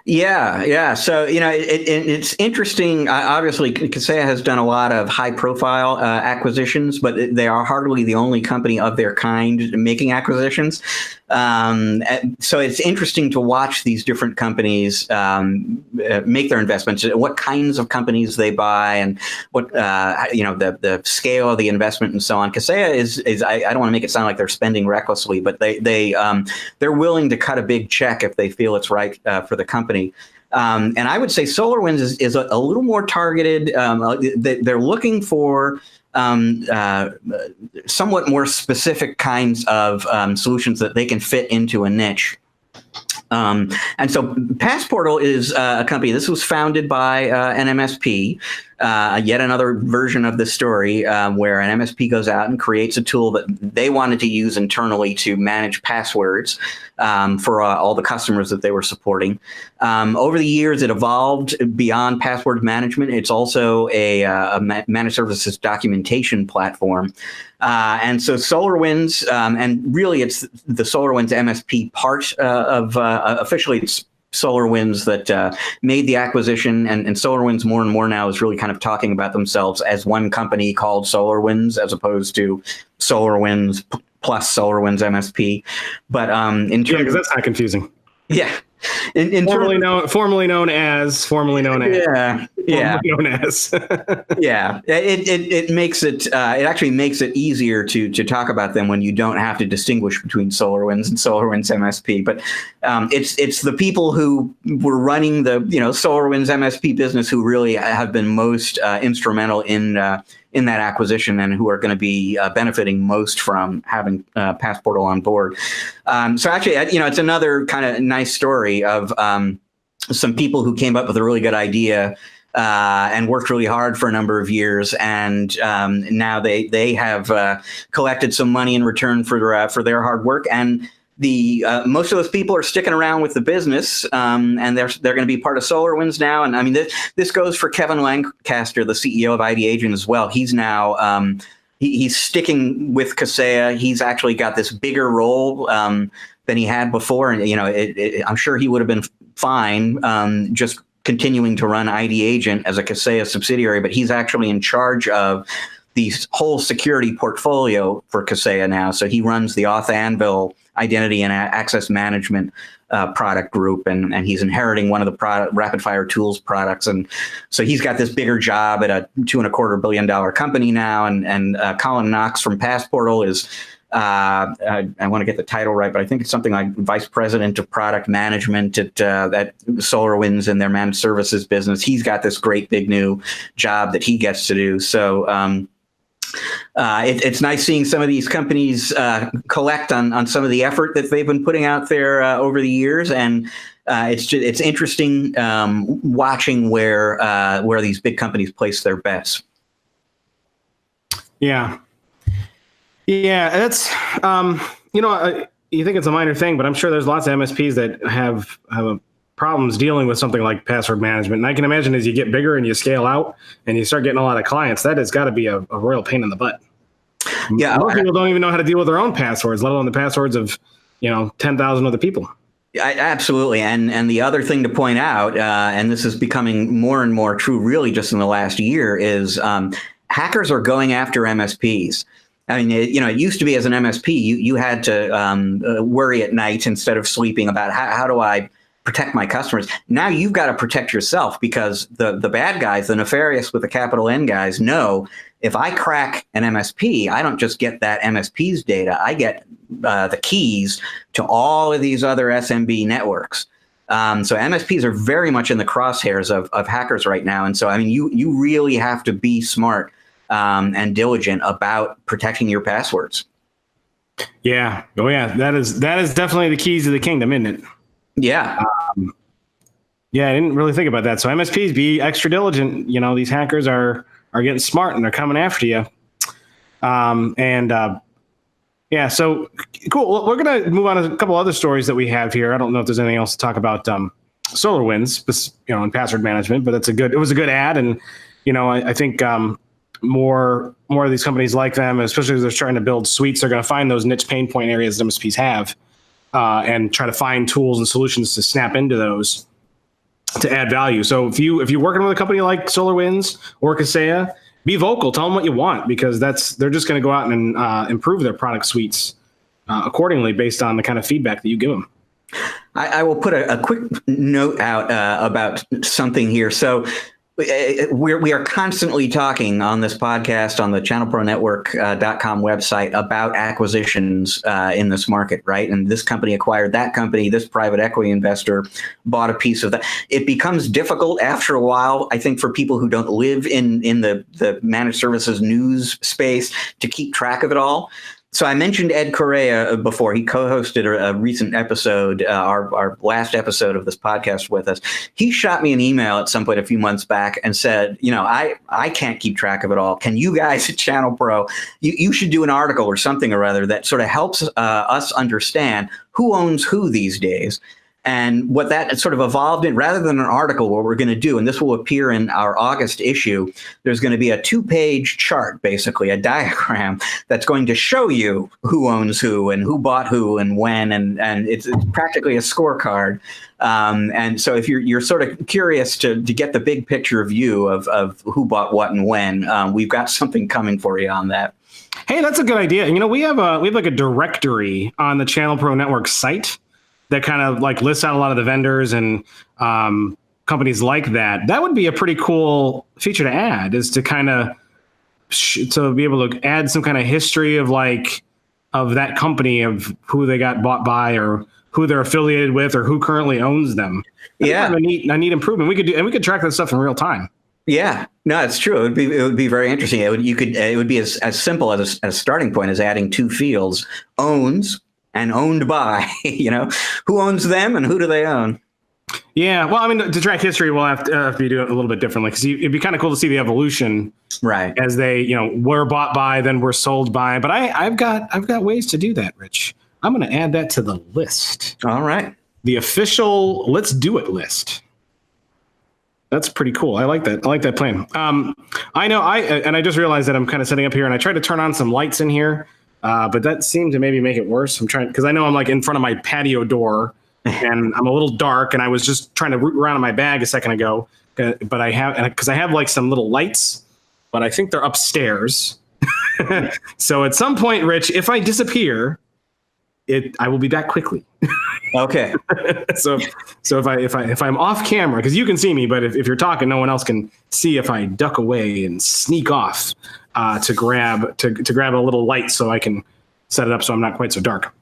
Yeah. So, it's interesting. Obviously, Kaseya has done a lot of high-profile acquisitions, but they are hardly the only company of their kind making acquisitions. So it's interesting to watch these different companies make their investments, what kinds of companies they buy, and what the scale of the investment and so on. Kaseya is I don't want to make it sound like they're spending recklessly, but they're willing to cut a big check if they feel it's right for the company. And I would say SolarWinds is a little more targeted. They're looking for somewhat more specific kinds of solutions that they can fit into a niche. And so Passportal is a company. This was founded by an MSP, yet another version of this story where an MSP goes out and creates a tool that they wanted to use internally to manage passwords for all the customers that they were supporting. Over the years, it evolved beyond password management. It's also a managed services documentation platform. And so SolarWinds, and really it's the SolarWinds MSP part of officially it's SolarWinds that made the acquisition, and SolarWinds more and more now is really kind of talking about themselves as one company called SolarWinds as opposed to SolarWinds plus SolarWinds MSP. But because that's not confusing. Yeah. Formerly known as. Yeah. It makes it. It actually makes it easier to talk about them when you don't have to distinguish between SolarWinds and SolarWinds MSP. But it's the people who were running the SolarWinds MSP business who really have been most instrumental in that acquisition and who are going to be benefiting most from having Passportal on board. So actually, it's another kind of nice story of some people who came up with a really good idea and worked really hard for a number of years, and now they have collected some money in return for their hard work. And the most of those people are sticking around with the business, and they're going to be part of SolarWinds now. And I mean, this goes for Kevin Lancaster, the CEO of ID Agent, as well. He's now he's sticking with Kaseya. He's actually got this bigger role than he had before, and I'm sure he would have been fine, just continuing to run ID Agent as a Kaseya subsidiary, but he's actually in charge of the whole security portfolio for Kaseya now. So he runs the Auth Anvil identity and access management product group, and he's inheriting one of the Rapid Fire Tools products. And so he's got this bigger job at a $2.25 billion company now. And Colin Knox from Passportal is, I want to get the title right, but I think it's something like Vice President of Product Management at SolarWinds in their managed services business. He's got this great big new job that he gets to do. So it's nice seeing some of these companies collect on some of the effort that they've been putting out there over the years, and it's interesting watching where these big companies place their bets. Yeah, that's you think it's a minor thing, but I'm sure there's lots of MSPs that have problems dealing with something like password management. And I can imagine as you get bigger and you scale out and you start getting a lot of clients, that has got to be a royal pain in the butt. Yeah, most people don't even know how to deal with their own passwords, let alone the passwords of 10,000 other people. Absolutely. And the other thing to point out, and this is becoming more and more true really just in the last year, is hackers are going after MSPs. I mean, it used to be as an MSP, you had to worry at night instead of sleeping about how do I protect my customers. Now you've got to protect yourself, because the bad guys, the nefarious with the capital N guys, know if I crack an MSP, I don't just get that MSP's data, I get the keys to all of these other SMB networks. So MSPs are very much in the crosshairs of hackers right now. And so, I mean, you really have to be smart and diligent about protecting your passwords. Yeah. Oh yeah. That is definitely the keys to the kingdom, isn't it? Yeah. Yeah, I didn't really think about that. So MSPs, be extra diligent. These hackers are getting smart and they're coming after you. Yeah, so cool. Well, we're going to move on to a couple other stories that we have here. I don't know if there's anything else to talk about SolarWinds, and password management, but it was a good ad. And, I think more of these companies like them, especially as they're trying to build suites, they're going to find those niche pain point areas that MSPs have. And try to find tools and solutions to snap into those to add value. So if you're working with a company like SolarWinds or Kaseya, be vocal. Tell them what you want, because they're just going to go out and improve their product suites accordingly based on the kind of feedback that you give them. I will put a quick note out about something here. So we are constantly talking on this podcast, on the ChannelProNetwork.com website, about acquisitions in this market, right? And this company acquired that company. This private equity investor bought a piece of that. It becomes difficult after a while, I think, for people who don't live in the managed services news space to keep track of it all. So I mentioned Ed Correa before. He co-hosted a recent episode, our last episode of this podcast with us. He shot me an email at some point a few months back and said, I can't keep track of it all. Can you guys at ChannelPro, you should do an article or something or other that sort of helps us understand who owns who these days. And what that sort of evolved in, rather than an article, what we're going to do, and this will appear in our August issue, there's going to be a 2-page chart, basically a diagram that's going to show you who owns who and who bought who and when, and it's practically a scorecard. And so if you're sort of curious to get the big picture view of who bought what and when, we've got something coming for you on that. Hey, that's a good idea. We have like a directory on the Channel Pro Network site that kind of like lists out a lot of the vendors and companies like that. That would be a pretty cool feature to add, is to kind of to be able to add some kind of history of that company, of who they got bought by or who they're affiliated with or who currently owns them. That's kind of a neat improvement. We could track that stuff in real time. Yeah, no, it's true. It would be very interesting. It would be as simple as a starting point as adding 2 fields: owns and owned by, who owns them and who do they own? Yeah, well, I mean, to track history, we'll have to do it a little bit differently, because it'd be kind of cool to see the evolution, right? As they, were bought by, then were sold by. But I've got ways to do that, Rich. I'm going to add that to the list. All right, the official Let's Do It list. That's pretty cool. I like that. I like that plan. I know I just realized that I'm kind of setting up here, and I tried to turn on some lights in here. But that seemed to maybe make it worse. I'm trying, because I know I'm like in front of my patio door, and I'm a little dark, and I was just trying to root around in my bag a second ago, but because I have like some little lights, but I think they're upstairs. So at some point, Rich, if I disappear, I will be back quickly. Okay. So if I'm off camera, because you can see me, but if you're talking, no one else can see if I duck away and sneak off to grab a little light so I can set it up so I'm not quite so dark.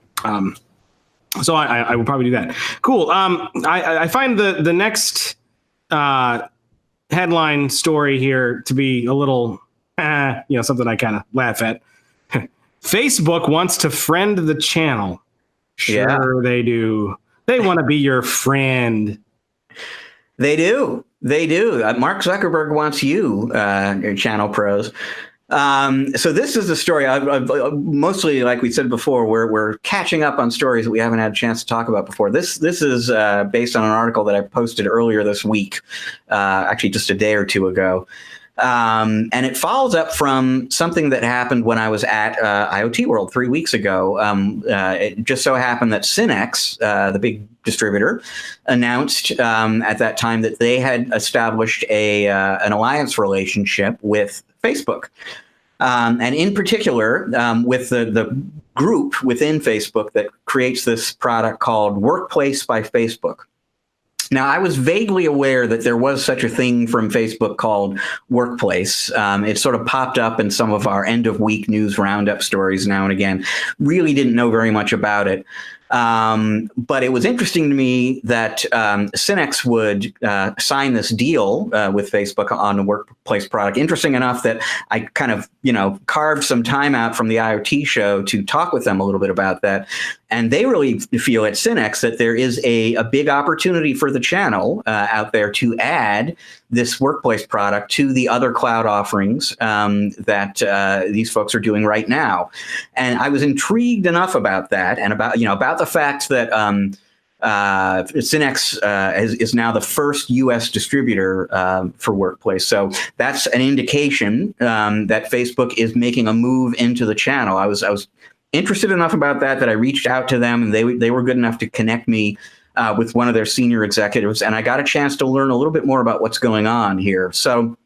So I will probably do that. Cool. I find the next headline story here to be a little, something I kind of laugh at. Facebook wants to friend the channel. Sure, they do. They want to be your friend. They do. Mark Zuckerberg wants you, channel pros. So this is the story. I've mostly, like we said before, we're catching up on stories that we haven't had a chance to talk about before. This is based on an article that I posted earlier this week, actually just a day or two ago. And it follows up from something that happened when I was at IoT World 3 weeks ago. It just so happened that Synex, the big distributor, announced at that time that they had established an alliance relationship with Facebook. And in particular, with the group within Facebook that creates this product called Workplace by Facebook. Now, I was vaguely aware that there was such a thing from Facebook called Workplace. It sort of popped up in some of our end-of-week news roundup stories now and again. Really didn't know very much about it. But it was interesting to me that Synex would sign this deal with Facebook on the Workplace product. Interesting enough that I kind of, carved some time out from the IoT show to talk with them a little bit about that. And they really feel at Synex that there is a big opportunity for the channel out there to add this Workplace product to the other cloud offerings that these folks are doing right now. And I was intrigued enough about that, and about the fact that Synex is now the first U.S. distributor for Workplace. So that's an indication that Facebook is making a move into the channel. I was interested enough about that I reached out to them, and they were good enough to connect me with one of their senior executives, and I got a chance to learn a little bit more about what's going on here. So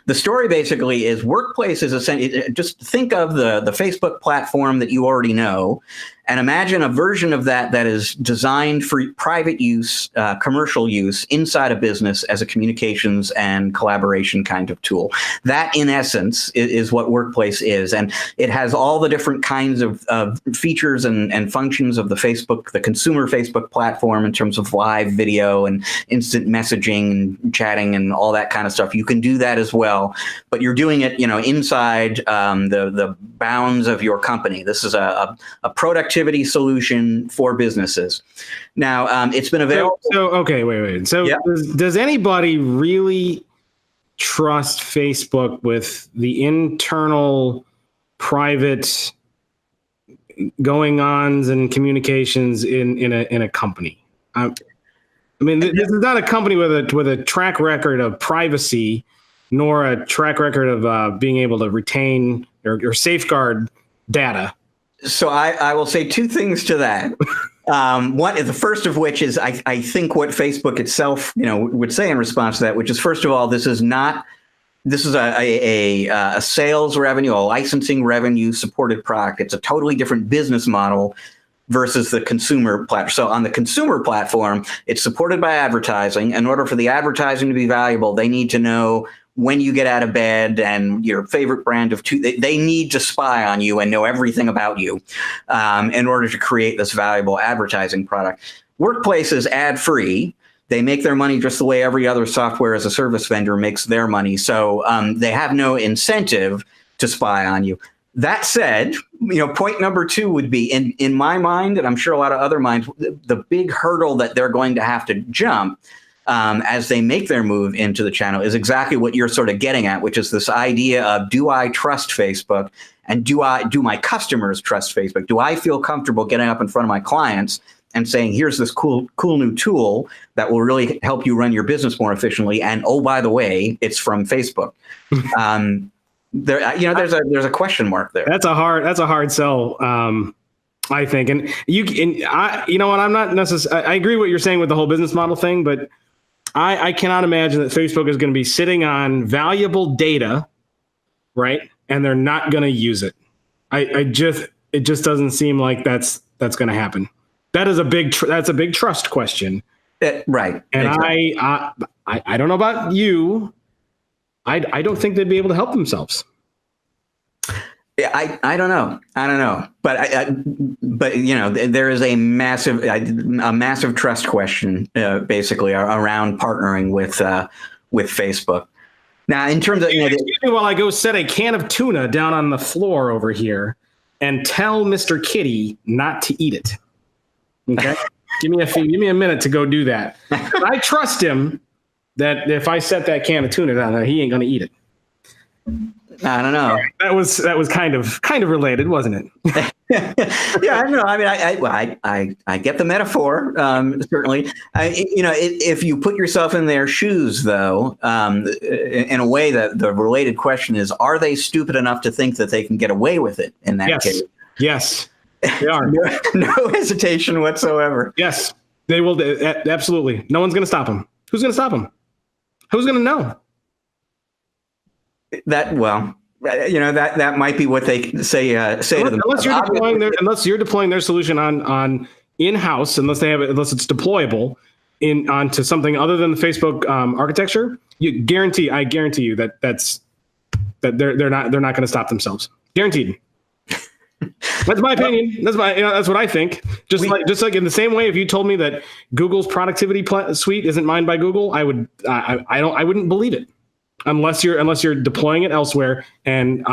the story basically is Workplace is essentially, just think of the Facebook platform that you already know, and imagine a version of that is designed for private use, commercial use inside a business as a communications and collaboration kind of tool. That, in essence, is what Workplace is. And it has all the different kinds of features and functions of the consumer Facebook platform in terms of live video and instant messaging and chatting and all that kind of stuff. You can do that as well, but you're doing it, inside the bounds of your company. This is a productivity solution for businesses. Now, it's been available. Okay, wait. So does anybody really trust Facebook with the internal private going-ons and communications in a company? This is not a company with a track record of privacy, nor a track record of being able to retain or safeguard data. So I will say two things to that. The first of which is I think what Facebook itself would say in response to that, which is, first of all, this is a sales revenue, a licensing revenue supported product. It's a totally different business model versus the consumer platform. So on the consumer platform, it's supported by advertising. In order for the advertising to be valuable, they need to know when you get out of bed and your favorite brand of they need to spy on you and know everything about you in order to create this valuable advertising product. Workplace is ad-free. They make their money just the way every other software as a service vendor makes their money. So they have no incentive to spy on you. That said, point number two would be, in my mind, and I'm sure a lot of other minds, the big hurdle that they're going to have to jump as they make their move into the channel is exactly what you're sort of getting at, which is this idea of, do I trust Facebook, and do my customers trust Facebook? Do I feel comfortable getting up in front of my clients and saying, here's this cool new tool that will really help you run your business more efficiently, and oh, by the way, it's from Facebook. There's a question mark there. That's a hard sell. I think, and you know what? I'm not necessarily. I agree what you're saying with the whole business model thing, but I cannot imagine that Facebook is going to be sitting on valuable data, right? And they're not going to use it. It just doesn't seem like that's going to happen. That is that's a big trust question, right? And exactly. I don't know about you. I don't think they'd be able to help themselves. I don't know, but you know, there is a massive trust question, basically around partnering with Facebook. Now, in terms of, excuse me while I go set a can of tuna down on the floor over here and tell Mr. Kitty not to eat it. Okay, give me a minute to go do that. I trust him that if I set that can of tuna down there, he ain't gonna eat it. I don't know. That was kind of related, wasn't it? Yeah, I know. I mean, I get the metaphor, certainly. If you put yourself in their shoes, though, in a way, that the related question is: are they stupid enough to think that they can get away with it? In that case, yes, they are. No hesitation whatsoever. Yes, they will. Absolutely, no one's going to stop them. Who's going to stop them? Who's going to know? That might be what they say to them. Unless you're deploying their solution on in-house, unless it's deployable onto something other than the Facebook architecture, I guarantee you that they're not going to stop themselves. Guaranteed. That's my opinion. That's what I think. Just like in the same way, if you told me that Google's productivity suite isn't mined by Google, I wouldn't believe it. Unless you're deploying it elsewhere and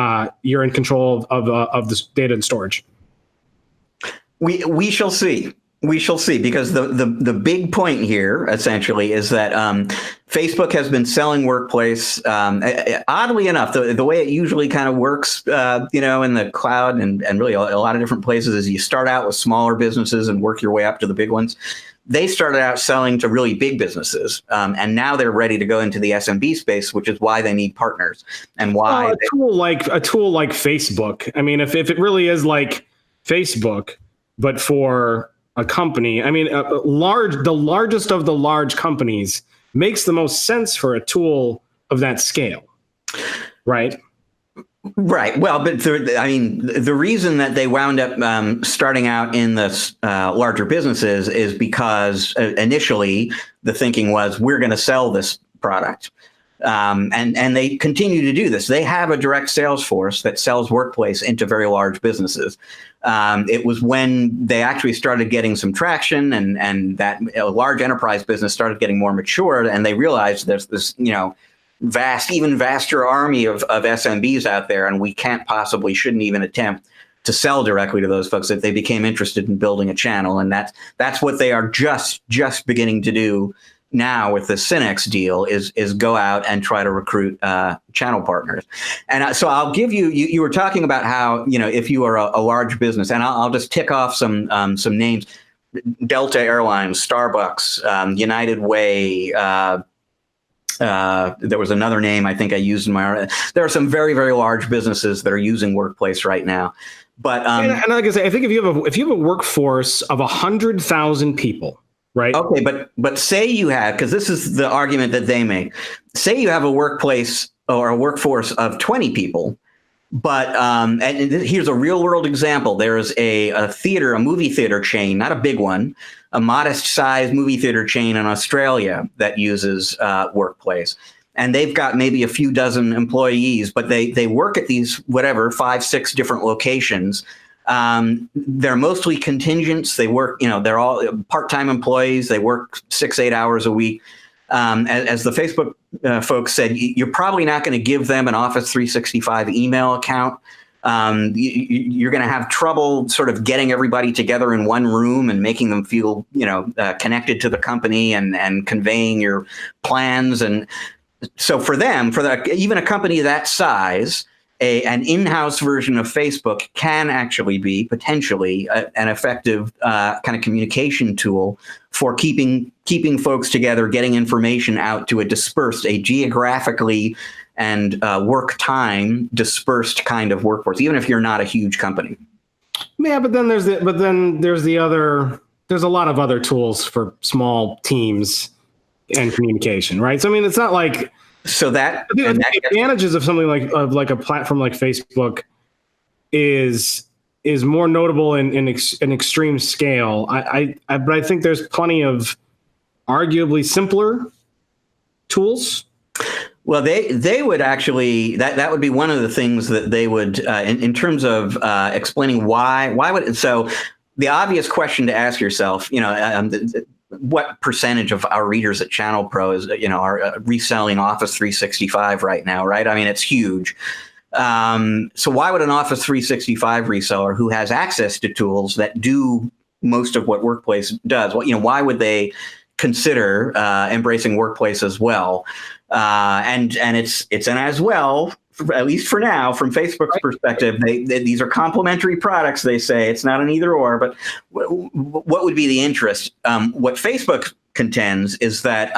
you're in control of this data and storage. We shall see. We shall see, because the big point here essentially is that Facebook has been selling Workplace. Oddly enough, the way it usually kind of works, in the cloud and really a lot of different places, is you start out with smaller businesses and work your way up to the big ones. They started out selling to really big businesses, and now they're ready to go into the SMB space, which is why they need partners and why a tool like Facebook. I mean, if it really is like Facebook, but for a company, I mean, the largest of the large companies makes the most sense for a tool of that scale, right? Right. Well, but the reason that they wound up starting out in the larger businesses is because initially the thinking was, we're going to sell this product. And they continue to do this. They have a direct sales force that sells Workplace into very large businesses. It was when they actually started getting some traction and that large enterprise business started getting more mature, and they realized there's this, even vaster army of SMBs out there, and we shouldn't even attempt to sell directly to those folks, that they became interested in building a channel. And that's what they are just beginning to do now with the Synex deal, is go out and try to recruit channel partners. And so I'll give you were talking about how, if you are a large business, and I'll just tick off some names: Delta Airlines, Starbucks, United Way, there was another name I think I used in my. There are some very, very large businesses that are using Workplace right now. But and like I say, I think if you have a workforce of 100,000 people, right? Okay, but say you have, because this is the argument that they make. Say you have a workplace or a workforce of 20 people, but and here's a real world example. There is a movie theater chain, not a big one, a modest sized movie theater chain in Australia that uses Workplace. And they've got maybe a few dozen employees, but they work at these 5-6 different locations. They're mostly contingents. They work, they're all part-time employees. They work 6-8 hours a week. As the Facebook folks said, you're probably not going to give them an Office 365 email account. You're going to have trouble sort of getting everybody together in one room and making them feel, connected to the company and conveying your plans. And so for them, even a company that size, an in-house version of Facebook can actually be potentially an effective kind of communication tool for keeping folks together, getting information out to a geographically and work time dispersed kind of workforce, even if you're not a huge company. Yeah, but then there's there's a lot of other tools for small teams and communication, right? So I mean, it's not like so that, the advantages of something like a platform like Facebook is more notable in extreme scale. But I think there's plenty of arguably simpler tools. Well, they would actually, that would be one of the things that they would, in terms of explaining why would, so the obvious question to ask yourself, what percentage of our readers at ChannelPro is, are reselling Office 365 right now, right? I mean, it's huge. So why would an Office 365 reseller who has access to tools that do most of what Workplace does, why would they consider embracing Workplace as well? And it's an as well, at least for now, from Facebook's perspective. These are complementary products. They say it's not an either or. But what would be the interest? What Facebook contends is that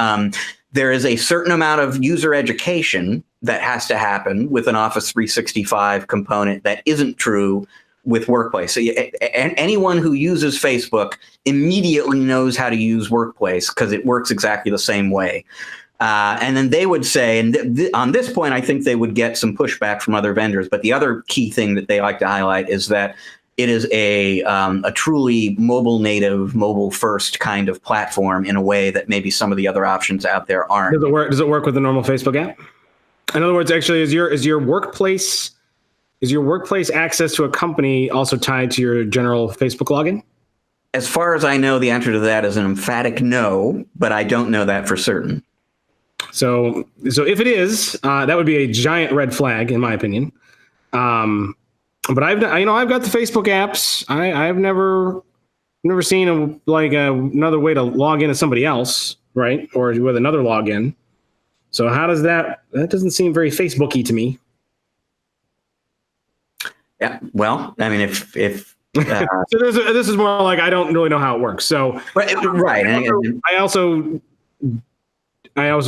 there is a certain amount of user education that has to happen with an Office 365 component that isn't true with Workplace. So anyone who uses Facebook immediately knows how to use Workplace because it works exactly the same way. And then they would say, and on this point, I think they would get some pushback from other vendors. But the other key thing that they like to highlight is that it is a truly mobile native, mobile first kind of platform in a way that maybe some of the other options out there aren't. Does it work with the normal Facebook app? In other words, actually, is your workplace access to a company also tied to your general Facebook login? As far as I know, the answer to that is an emphatic no, but I don't know that for certain. So if it is, that would be a giant red flag, in my opinion. But I've got the Facebook apps. I've never seen another way to log into somebody else, right? Or with another login. So how does that doesn't seem very Facebooky to me. Yeah. Well, I mean, if so this is more like I don't really know how it works. So right. I also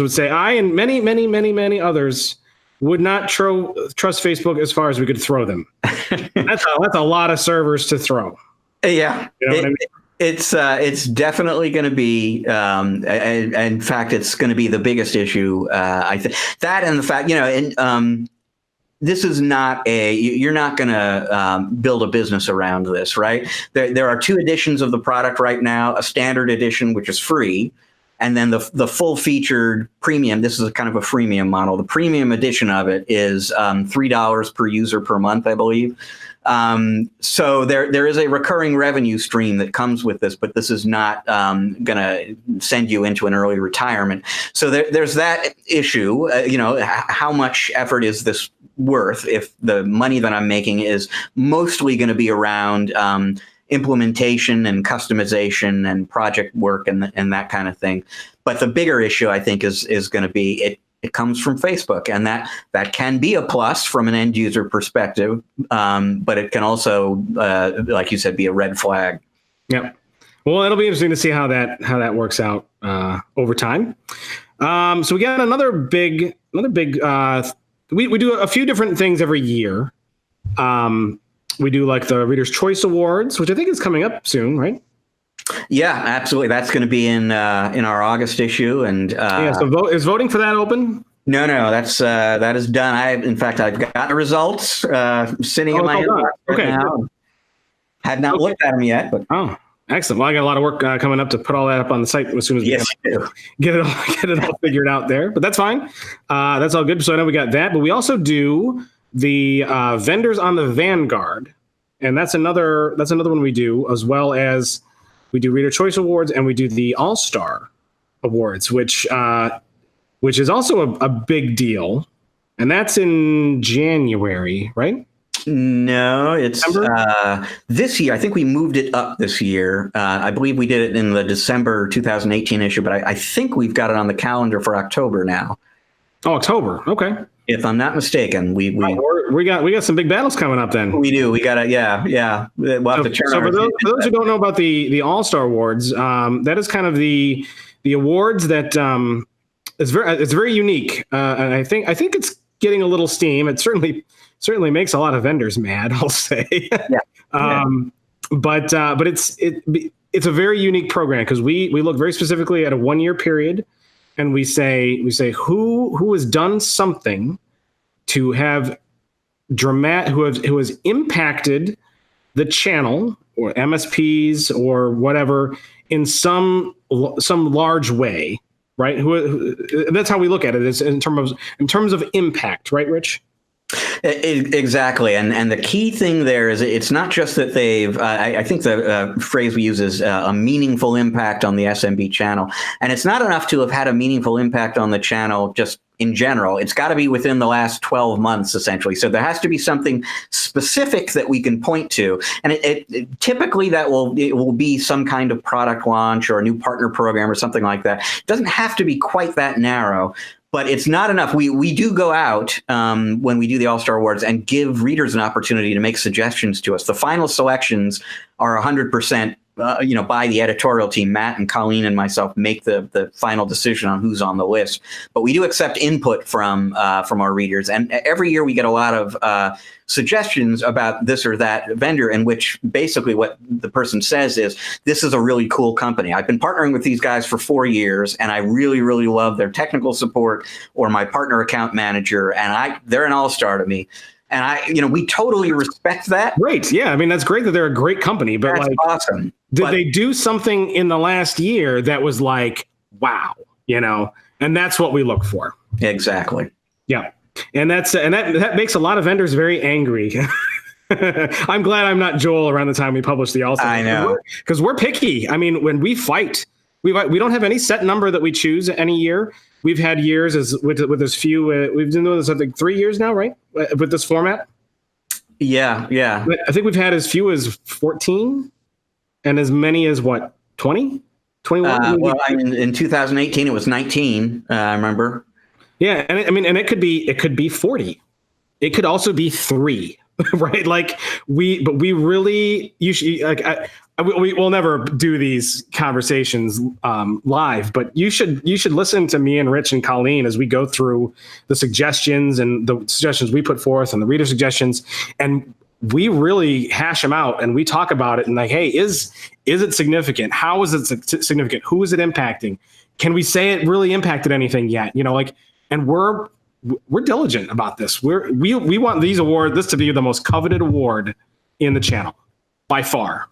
would say I and many others would not trust Facebook as far as we could throw them. That's a lot of servers to throw. Yeah, you know what I mean? It's definitely going to be. In fact, it's going to be the biggest issue. I think that, and the fact, this is not you're not going to build a business around this, right? There are two editions of the product right now: a standard edition, which is free, and then the full featured premium. This is a kind of a freemium model. The premium edition of it is $3 per user per month, I believe. So there is a recurring revenue stream that comes with this, but this is not going to send you into an early retirement. So there's that issue. How much effort is this worth if the money that I'm making is mostly going to be around implementation and customization and project work and that kind of thing. But the bigger issue, I think, is going to be it comes from Facebook, and that can be a plus from an end user perspective, but it can also, like you said, be a red flag. Yep. Well, it'll be interesting to see how that works out over time. So we got another big. We do a few different things every year. We do like the Reader's Choice Awards, which I think is coming up soon, right? Yeah, absolutely. That's going to be in our August issue, and So is voting for that open? No, that is done. I've got the results sitting in my inbox right now. Had not looked at them yet, but excellent. Well, I got a lot of work coming up to put all that up on the site as soon as we get it all figured out there. But that's fine. That's all good. So I know we got that, but we also do the vendors on the Vanguard, and that's another one we do, as well as we do Reader Choice Awards, and we do the All-Star Awards, which is also a big deal, and that's in January, right? No, it's this year. I think we moved it up this year. I believe we did it in the December 2018 issue, but I think we've got it on the calendar for October now. Oh, October. Okay. If I'm not mistaken, we got some big battles coming up then. We do. We got to, yeah. We'll have to turn so for those who don't know about the All-Star Awards, that is kind of the awards that it's very unique. And I think it's getting a little steam. It certainly makes a lot of vendors mad, I'll say. Yeah. But it's a very unique program because we look very specifically at a 1-year period, and we say who has done something to have who has impacted the channel or MSPs or whatever in some large way, right? That's how we look at it, is in terms of impact, right, Rich? Exactly. And the key thing there is it's not just that they've, I think the phrase we use is a meaningful impact on the SMB channel. And it's not enough to have had a meaningful impact on the channel just in general. It's got to be within the last 12 months, essentially. So there has to be something specific that we can point to. And it typically it will be some kind of product launch or a new partner program or something like that. It doesn't have to be quite that narrow. But it's not enough. We do go out when we do the All-Star Awards and give readers an opportunity to make suggestions to us. The final selections are 100%, by the editorial team. Matt and Colleen and myself make the final decision on who's on the list. But we do accept input from our readers, and every year we get a lot of suggestions about this or that vendor, in which basically what the person says is, this is a really cool company. I've been partnering with these guys for 4 years, and I really, really love their technical support, or my partner account manager, and they're an all-star to me. And we totally respect that. Great. Yeah. I mean, that's great that they're a great company, but that's awesome. Did they do something in the last year that was like, wow, and that's what we look for. Exactly. Yeah. And that makes a lot of vendors very angry. I'm glad I'm not Joel around the time we publish the All-Star. I know. Because we're picky. I mean, when we fight, we don't have any set number that we choose any year. We've had years with this few. We've been doing this, I think, 3 years now, right? With this format. Yeah. I think we've had as few as 14 and as many as what, 20? 21? Well, in 2018, it was 19. I remember. Yeah, and it could be 40. It could also be 3, right? We really, you should, we'll never do these conversations live, but you should listen to me and Rich and Colleen as we go through the suggestions and the suggestions we put forth and the reader suggestions, and we really hash them out and we talk about it and hey, is it significant? How is it significant? Who is it impacting? Can we say it really impacted anything yet? And we're diligent about this. We want this to be the most coveted award in the channel by far.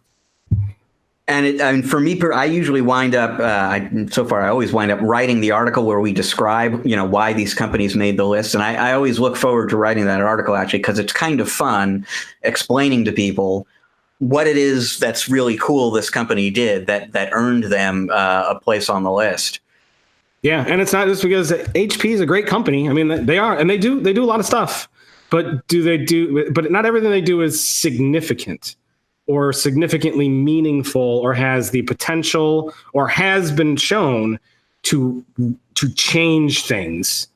And for me, I usually wind up, I always wind up writing the article where we describe, why these companies made the list. And I always look forward to writing that article, actually, because it's kind of fun explaining to people what it is that's really cool this company did that earned them a place on the list. Yeah, and it's not just because HP is a great company. I mean, they are, and they do a lot of stuff. But but not everything they do is significant or significantly meaningful or has the potential or has been shown to change things.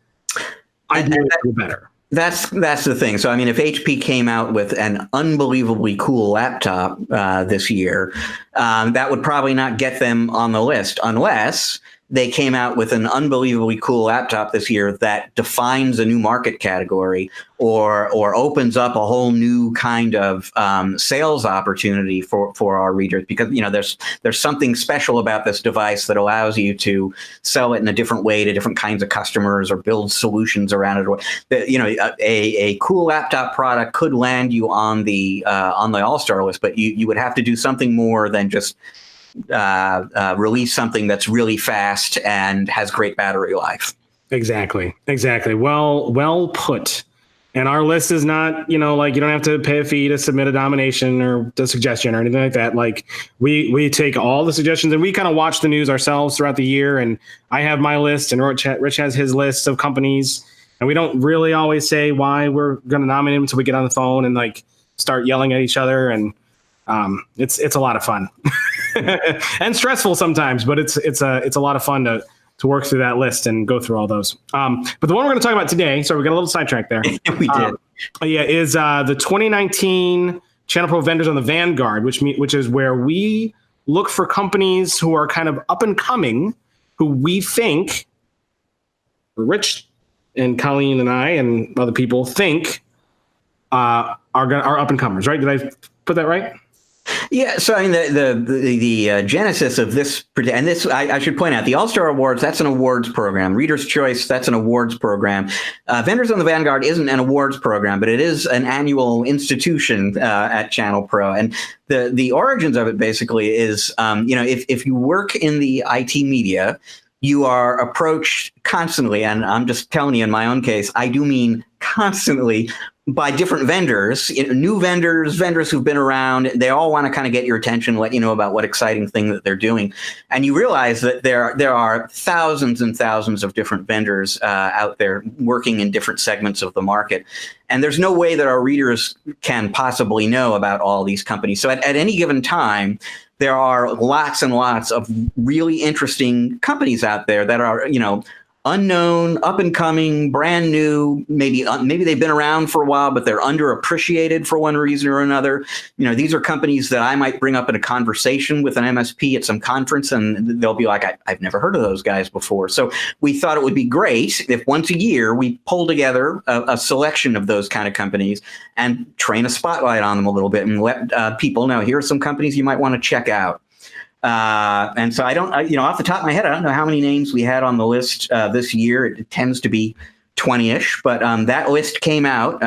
I do it better. That's the thing. So, I mean, if HP came out with an unbelievably cool laptop this year, that would probably not get them on the list unless they came out with an unbelievably cool laptop this year that defines a new market category or opens up a whole new kind of sales opportunity for our readers, because there's something special about this device that allows you to sell it in a different way to different kinds of customers or build solutions around it. A cool laptop product could land you on the All-Star list, but you would have to do something more than just release something that's really fast and has great battery life. Exactly. Well put. And our list is not, you don't have to pay a fee to submit a nomination or a suggestion or anything like that. We take all the suggestions and we kind of watch the news ourselves throughout the year. And I have my list and Rich has his list of companies, and we don't really always say why we're going to nominate them until we get on the phone and start yelling at each other. And it's a lot of fun and stressful sometimes, but it's a lot of fun to work through that list and go through all those. But the one we're going to talk about today, sorry, we got a little sidetracked there. We did. Is the 2019 ChannelPro Vendors on the Vanguard, which is where we look for companies who are kind of up and coming, who we think, Rich and Colleen and I and other people think are up and comers, right? Did I put that right? Yeah, so I mean the genesis of this, and this I should point out, the All-Star Awards, that's an awards program. Reader's Choice, that's an awards program. Vendors on the Vanguard isn't an awards program, but it is an annual institution at ChannelPro. And the origins of it basically is, if you work in the IT media, you are approached constantly, and I'm just telling you in my own case, I do mean constantly, by different vendors, new vendors who've been around. They all want to kind of get your attention, let you know about what exciting thing that they're doing. And you realize that there are thousands and thousands of different vendors out there working in different segments of the market. And there's no way that our readers can possibly know about all these companies. So at any given time, there are lots and lots of really interesting companies out there that are, unknown, up and coming, brand new. Maybe they've been around for a while, but they're underappreciated for one reason or another. These are companies that I might bring up in a conversation with an MSP at some conference, and they'll be like, I've never heard of those guys before. So we thought it would be great if once a year we pull together a selection of those kind of companies and train a spotlight on them a little bit and let people know, here are some companies you might want to check out. And so off the top of my head, I don't know how many names we had on the list this year. It tends to be 20-ish, but that list came out,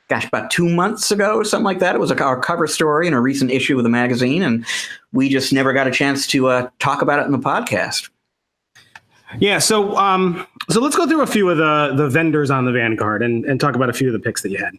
about 2 months ago or something like that. It was our cover story in a recent issue of the magazine, and we just never got a chance to talk about it in the podcast. Yeah, so let's go through a few of the vendors on the Vanguard and talk about a few of the picks that you had.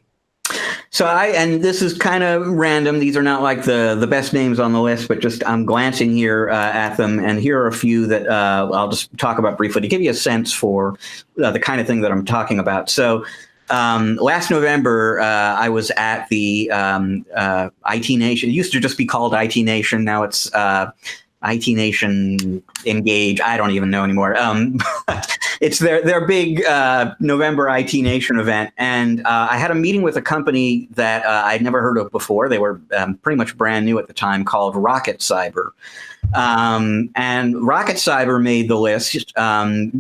So and this is kind of random. These are not like the best names on the list, but just I'm glancing here at them. And here are a few that I'll just talk about briefly to give you a sense for the kind of thing that I'm talking about. So last November, I was at the IT Nation. It used to just be called IT Nation. Now it's IT Nation Engage. I don't even know anymore. It's their big November IT Nation event. And I had a meeting with a company that I'd never heard of before. They were pretty much brand new at the time, called Rocket Cyber. And Rocket Cyber made the list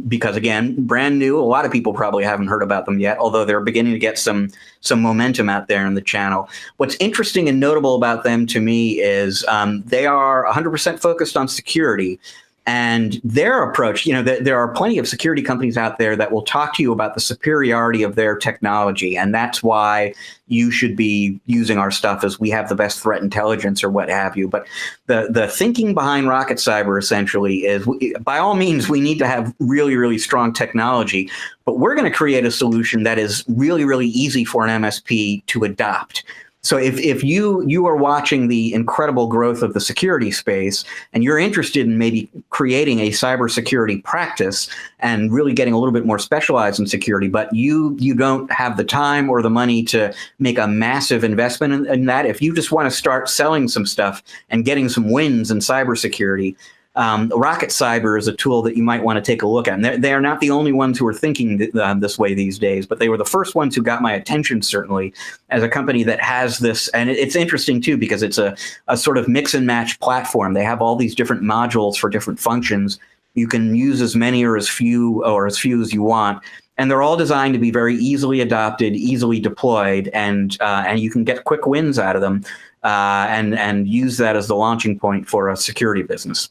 because, again, brand new. A lot of people probably haven't heard about them yet, although they're beginning to get some momentum out there in the channel. What's interesting and notable about them to me is they are 100% focused on security. And their approach, there are plenty of security companies out there that will talk to you about the superiority of their technology. And that's why you should be using our stuff, as we have the best threat intelligence or what have you. But the thinking behind Rocket Cyber essentially is, by all means, we need to have really, really strong technology, but we're going to create a solution that is really, really easy for an MSP to adopt. So if you are watching the incredible growth of the security space and you're interested in maybe creating a cybersecurity practice and really getting a little bit more specialized in security, but you don't have the time or the money to make a massive investment in that, if you just want to start selling some stuff and getting some wins in cybersecurity, Rocket Cyber is a tool that you might want to take a look at. And they are not the only ones who are thinking this way these days, but they were the first ones who got my attention, certainly, as a company that has this. And it's interesting, too, because it's a sort of mix and match platform. They have all these different modules for different functions. You can use as many or as few as you want. And they're all designed to be very easily adopted, easily deployed, and you can get quick wins out of them and use that as the launching point for a security business.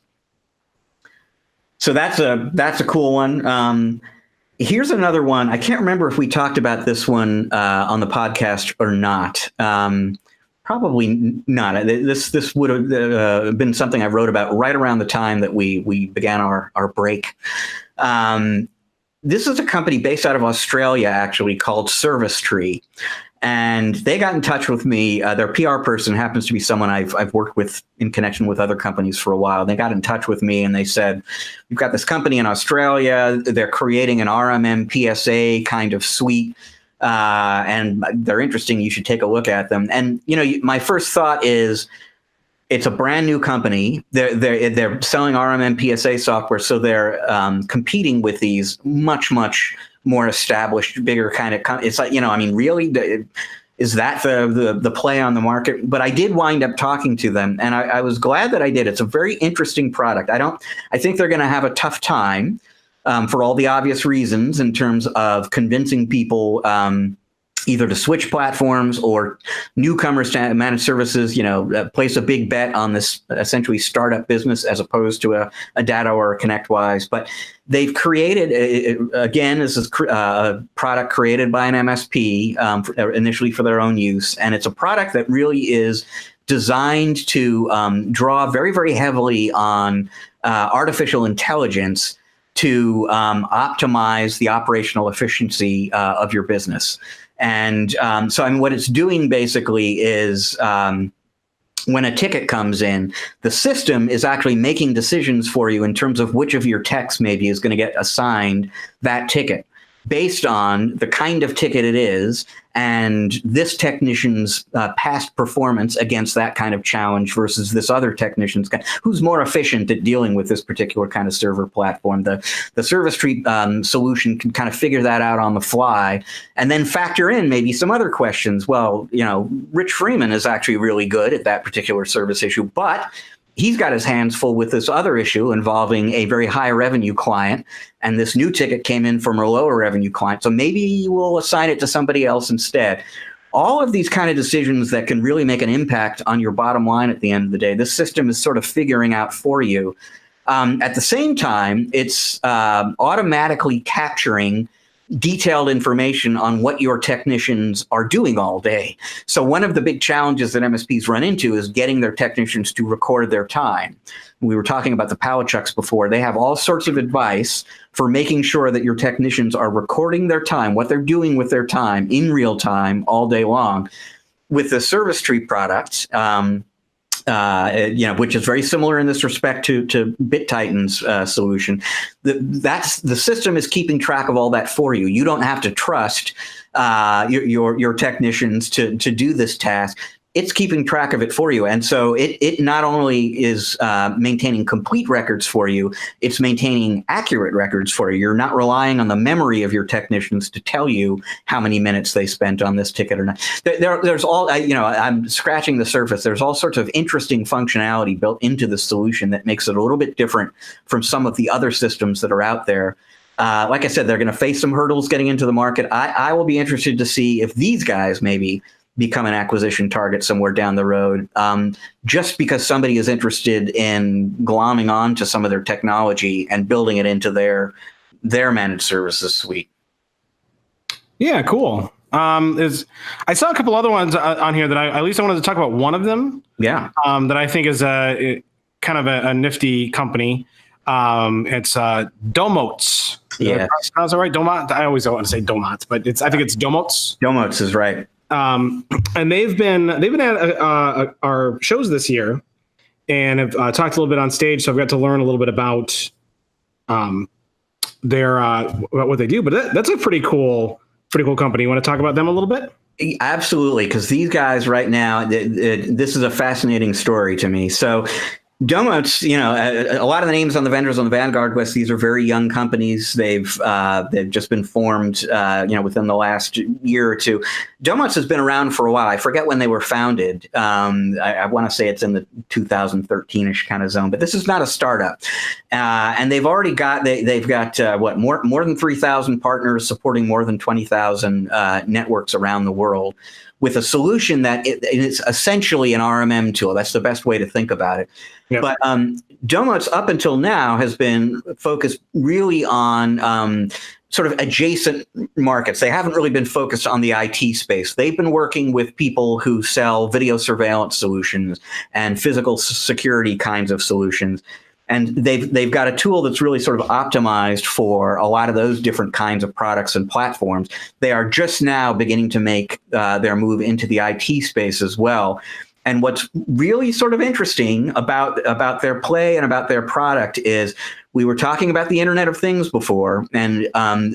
So that's a cool one. Here's another one. I can't remember if we talked about this one on the podcast or not. Probably not. This would have been something I wrote about right around the time that we began our break. This is a company based out of Australia, actually, called Service Tree. And they got in touch with me. Their PR person happens to be someone I've worked with in connection with other companies for a while. They got in touch with me and they said, we've got this company in Australia. They're creating an RMM PSA kind of suite. And they're interesting. You should take a look at them. And, my first thought is, it's a brand new company. They're selling RMM PSA software. So they're competing with these much more established, bigger kind of it's like, really, is that the play on the market? But I did wind up talking to them, and I was glad that I did. It's a very interesting product. I think they're going to have a tough time for all the obvious reasons in terms of convincing people either to switch platforms or newcomers to managed services, place a big bet on this essentially startup business as opposed to a Data or a ConnectWise. But they've created, again, this is a product created by an MSP initially for their own use. And it's a product that really is designed to draw very, very heavily on artificial intelligence to optimize the operational efficiency of your business. And so, what it's doing basically is when a ticket comes in, the system is actually making decisions for you in terms of which of your techs maybe is going to get assigned that ticket based on the kind of ticket it is and this technician's past performance against that kind of challenge versus this other technician's who's more efficient at dealing with this particular kind of server platform. The service tree solution can kind of figure that out on the fly and then factor in maybe some other questions. Well, Rich Freeman is actually really good at that particular service issue, but he's got his hands full with this other issue involving a very high revenue client, and this new ticket came in from a lower revenue client. So maybe we'll assign it to somebody else instead. All of these kind of decisions that can really make an impact on your bottom line at the end of the day, this system is sort of figuring out for you. At the same time, it's automatically capturing detailed information on what your technicians are doing all day. So one of the big challenges that MSPs run into is getting their technicians to record their time. We were talking about the Palachuk's before. They have all sorts of advice for making sure that your technicians are recording their time, what they're doing with their time in real time all day long. With the Service Tree product, which is very similar in this respect to BitTitan's solution. The system is keeping track of all that for you. You don't have to trust your technicians to do this task. It's keeping track of it for you. And so it not only is maintaining complete records for you, it's maintaining accurate records for you. You're not relying on the memory of your technicians to tell you how many minutes they spent on this ticket or not. There's all, I'm scratching the surface. There's all sorts of interesting functionality built into the solution that makes it a little bit different from some of the other systems that are out there. Like I said, they're going to face some hurdles getting into the market. I will be interested to see if these guys maybe become an acquisition target somewhere down the road, just because somebody is interested in glomming on to some of their technology and building it into their managed services suite. Yeah, cool. I saw a couple other ones on here that I wanted to talk about one of them. Yeah. That I think is kind of a nifty company. It's Domots. Yeah. Sounds all right. Domot. I always want to say Domot, but I think it's Domots. Domots is right. And they've been at our shows this year, and have talked a little bit on stage. So I've got to learn a little bit about their what they do. But that's a pretty cool company. You want to talk about them a little bit? Absolutely, because these guys right now, this is a fascinating story to me. So Domots, a lot of the names on the vendors on the Vanguard list, these are very young companies. They've just been formed, within the last year or two. Domots has been around for a while. I forget when they were founded. I want to say it's in the 2013-ish kind of zone, but this is not a startup. And they've already got, they've got more than 3,000 partners supporting more than 20,000 networks around the world, with a solution that it's essentially an RMM tool. That's the best way to think about it. Yeah. But Domots up until now has been focused really on sort of adjacent markets. They haven't really been focused on the IT space. They've been working with people who sell video surveillance solutions and physical security kinds of solutions. And they've got a tool that's really sort of optimized for a lot of those different kinds of products and platforms. They are just now beginning to make their move into the IT space as well. And what's really sort of interesting about their play and about their product is, we were talking about the Internet of Things before, and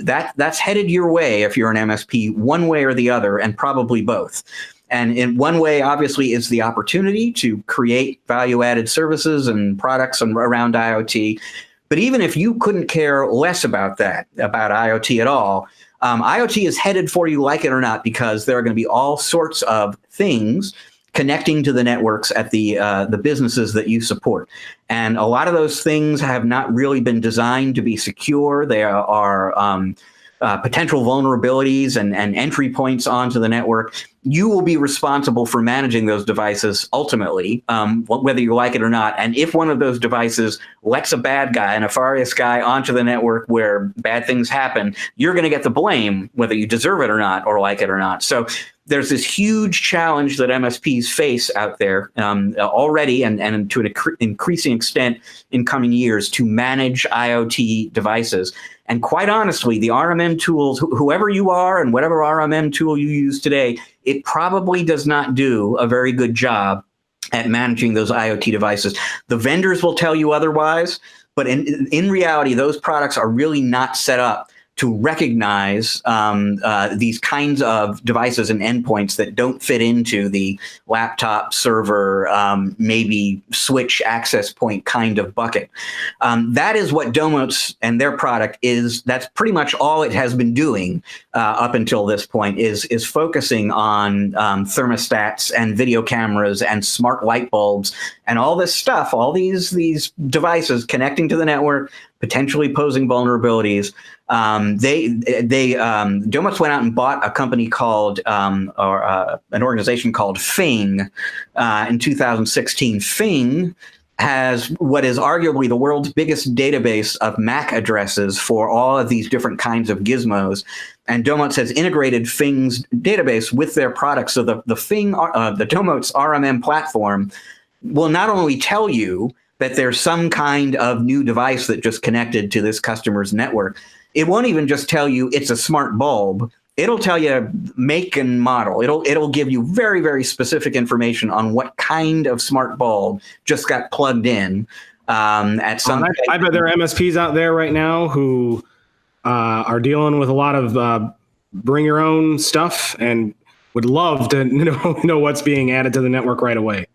that's headed your way if you're an MSP, one way or the other, and probably both. And in one way, obviously, is the opportunity to create value-added services and products around IoT. But even if you couldn't care less about that, about IoT at all, IoT is headed for you, like it or not, because there are going to be all sorts of things connecting to the networks at the businesses that you support. And a lot of those things have not really been designed to be secure. They are potential vulnerabilities and entry points onto the network. You will be responsible for managing those devices ultimately, whether you like it or not. And if one of those devices lets a bad guy, a nefarious guy, onto the network where bad things happen, you're going to get the blame, whether you deserve it or not, or like it or not. So there's this huge challenge that MSPs face out there already, and to an increasing extent in coming years, to manage IoT devices. And quite honestly, the RMM tools, whoever you are and whatever RMM tool you use today, it probably does not do a very good job at managing those IoT devices. The vendors will tell you otherwise, but in reality, those products are really not set up to recognize these kinds of devices and endpoints that don't fit into the laptop, server, maybe switch access point kind of bucket. That is what Domotz and their product is. That's pretty much all it has been doing up until this point, is focusing on thermostats and video cameras and smart light bulbs and all this stuff, all these devices connecting to the network, potentially posing vulnerabilities. Domotz went out and bought a company called, an organization called Fing in 2016. Fing has what is arguably the world's biggest database of MAC addresses for all of these different kinds of gizmos. And Domotz has integrated Fing's database with their products. So the Domotz RMM platform will not only tell you that there's some kind of new device that just connected to this customer's network, it won't even just tell you it's a smart bulb. It'll tell you make and model. It'll give you very, very specific information on what kind of smart bulb just got plugged in at some. I bet there are MSPs out there right now who are dealing with a lot of bring your own stuff and would love to know what's being added to the network right away.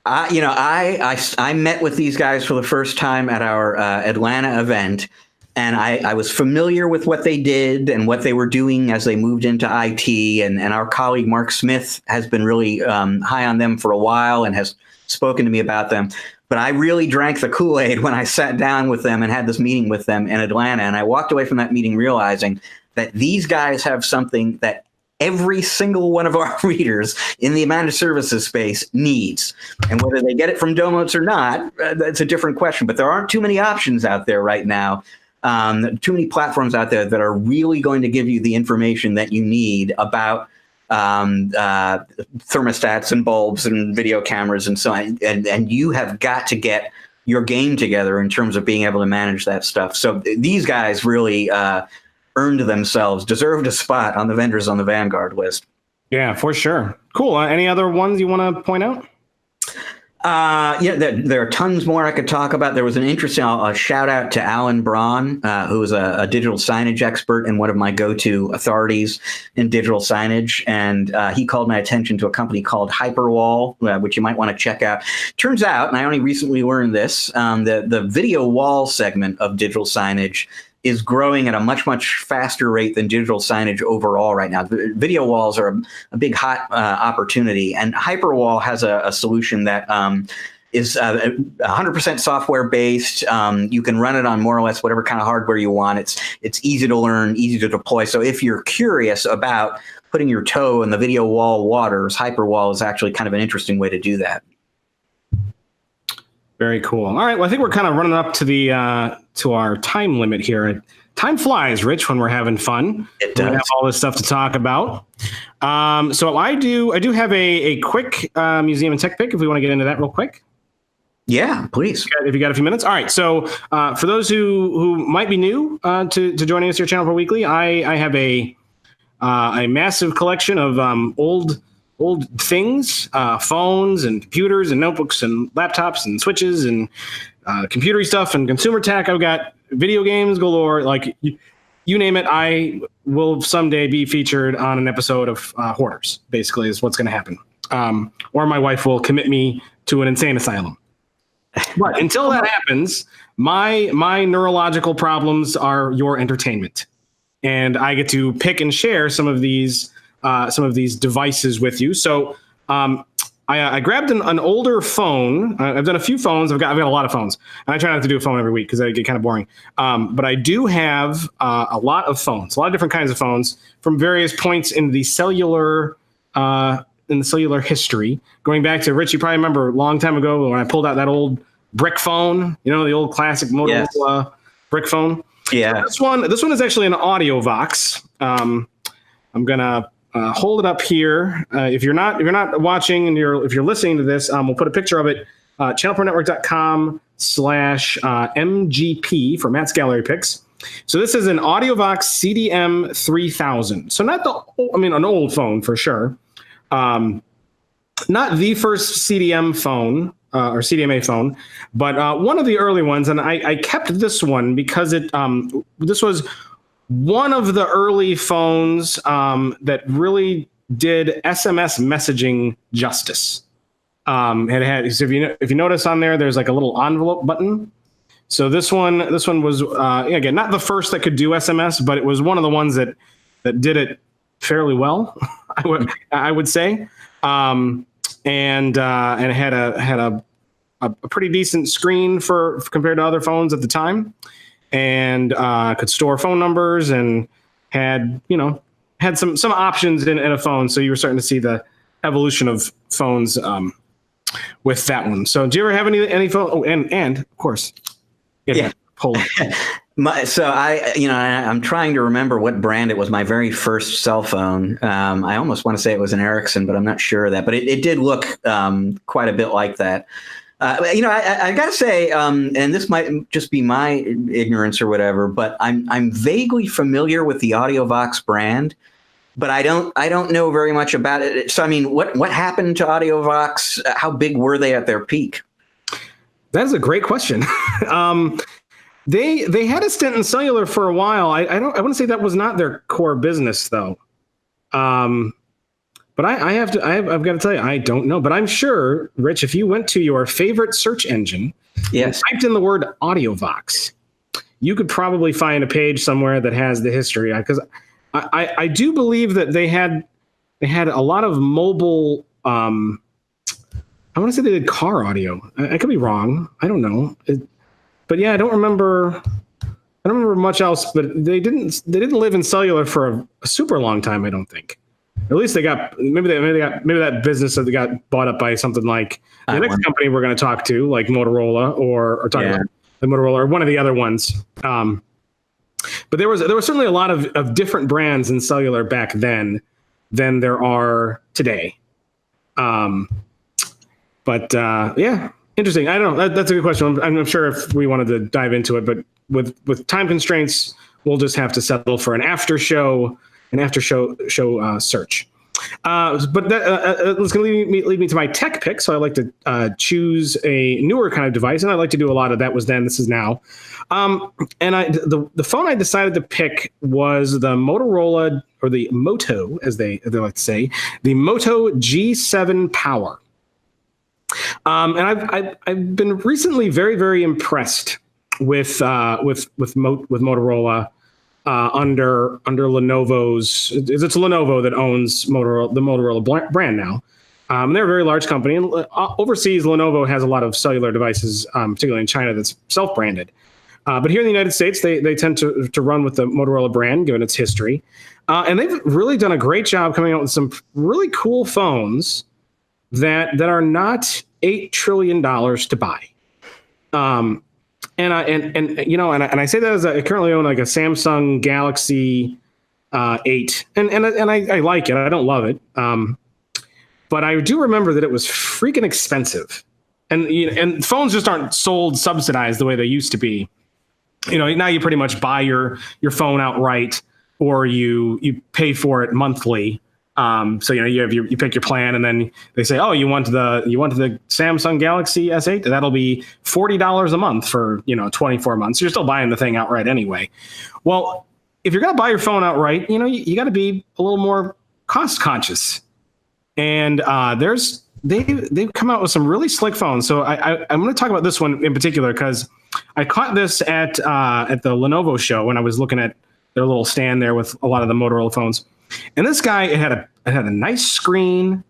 I met with these guys for the first time at our Atlanta event. And I was familiar with what they did and what they were doing as they moved into IT. And our colleague Mark Smith has been really high on them for a while and has spoken to me about them. But I really drank the Kool-Aid when I sat down with them and had this meeting with them in Atlanta. And I walked away from that meeting realizing that these guys have something that every single one of our readers in the managed services space needs. And whether they get it from Domotz or not, that's a different question. But there aren't too many options out there right now. Too many platforms out there that are really going to give you the information that you need about thermostats and bulbs and video cameras and so on. And you have got to get your game together in terms of being able to manage that stuff. So these guys really deserved a spot on the vendors on the Vanguard list. Yeah, for sure. Cool. Any other ones you want to point out? There are tons more I could talk about. There was an interesting shout out to Alan Braun, who is a digital signage expert and one of my go-to authorities in digital signage. And he called my attention to a company called Hyperwall, which you might want to check out. Turns out, and I only recently learned this, the video wall segment of digital signage is growing at a much, much faster rate than digital signage overall right now. Video walls are a big hot opportunity, and Hyperwall has a solution that is 100% software based. You can run it on more or less whatever kind of hardware you want. It's easy to learn, easy to deploy. So if you're curious about putting your toe in the video wall waters, Hyperwall is actually kind of an interesting way to do that. Very cool. All right. Well, I think we're kind of running up to the to our time limit here. Time flies, Rich, when we're having fun. It does. We have all this stuff to talk about. So I do have a quick museum and tech pick if we want to get into that real quick. Yeah, please. If you got a few minutes. All right. So for those who might be new to joining us here at ChannelPro Weekly, I have a massive collection of old things, phones and computers and notebooks and laptops and switches and computery stuff and consumer tech. I've got video games galore. Like you name it, I will someday be featured on an episode of Hoarders, basically is what's going to happen. Or my wife will commit me to an insane asylum. But until that happens, my neurological problems are your entertainment. And I get to pick and share some of these devices with you. So I I grabbed an older phone. I've done a few phones. I've got a lot of phones, and I try not to do a phone every week because they get kind of boring. But I do have a lot of phones, a lot of different kinds of phones from various points in the cellular history. Going back to Rich, you probably remember a long time ago when I pulled out that old brick phone. You know, the old classic Motorola brick phone. Yeah. So this one is actually an Audiovox. I'm gonna hold it up here. If you're not watching and if you're listening to this, we'll put a picture of it. ChannelProNetwork.com/MGP for Matt's Gallery Picks. So this is an Audiovox CDM 3000. So not an old phone for sure. Not the first CDM phone or CDMA phone, but one of the early ones. And I kept this one because this was one of the early phones that really did SMS messaging justice. So if you notice on there, there's like a little envelope button. So this one was again not the first that could do SMS, but it was one of the ones that did it fairly well. I would say, and it had a pretty decent screen for compared to other phones at the time. And could store phone numbers and had some options in a phone. So you were starting to see the evolution of phones with that one. So do you ever have any phone? Oh, and of course, hold on. So I'm trying to remember what brand it was. My very first cell phone. I almost want to say it was an Ericsson, but I'm not sure of that. But it did look quite a bit like that. I got to say, and this might just be my ignorance or whatever, but I'm vaguely familiar with the Audiovox brand, but I don't know very much about it. So, I mean, what happened to Audiovox? How big were they at their peak? That is a great question. They had a stint in cellular for a while. I want to say that was not their core business though. But I've got to tell you, I don't know. But I'm sure, Rich, if you went to your favorite search engine and typed in the word Audiovox, you could probably find a page somewhere that has the history. Because I do believe that they had a lot of mobile. I want to say they did car audio. I could be wrong. I don't know. But yeah, I don't remember much else. But they didn't live in cellular for a super long time. I don't think. At least they got maybe that business that they got bought up by something like the next company we're going to talk to, like Motorola or talk about the Motorola or one of the other ones. But there was certainly a lot of different brands in cellular back then than there are today. Interesting. I don't know. That's a good question. I'm sure if we wanted to dive into it, but with time constraints, we'll just have to settle for an after show search. But that's going to lead me to my tech pick. So I like to choose a newer kind of device, and I like to do a lot of that. Was then, this is now. And the phone I decided to pick was the Motorola, or the Moto, as they like to say, the Moto G7 Power. And I've been recently very, very impressed with Motorola. Under Lenovo's, it's Lenovo that owns the Motorola brand now. They're a very large company, and overseas, Lenovo has a lot of cellular devices, particularly in China, that's self-branded. But here in the United States, they tend to run with the Motorola brand, given its history. And they've really done a great job coming out with some really cool phones that are not $8 trillion to buy. And I say that as I currently own like a Samsung Galaxy 8, and I like it. I don't love it, but I do remember that it was freaking expensive, and phones just aren't sold subsidized the way they used to be. Now you pretty much buy your phone outright, or you pay for it monthly. So you pick your plan, and then they say, oh, you want the Samsung Galaxy S8? That'll be $40 a month for 24 months. You're still buying the thing outright anyway. Well, if you're gonna buy your phone outright, you got to be a little more cost conscious. And they've come out with some really slick phones. So I'm going to talk about this one in particular because I caught this at the Lenovo show when I was looking at their little stand there with a lot of the Motorola phones. And this guy, it had a nice screen.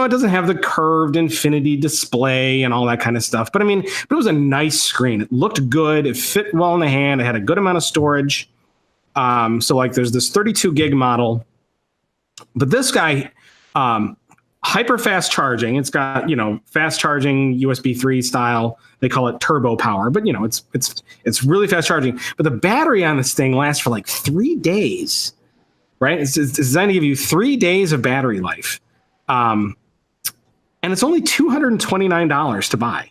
it doesn't have the curved infinity display and all that kind of stuff. But it was a nice screen. It looked good. It fit well in the hand. It had a good amount of storage. So like there's this 32 gig model, but this guy, hyper fast charging. It's got, fast charging USB 3 style. They call it turbo power, but it's really fast charging. But the battery on this thing lasts for like 3 days, right? It's designed to give you 3 days of battery life. And it's only $229 to buy,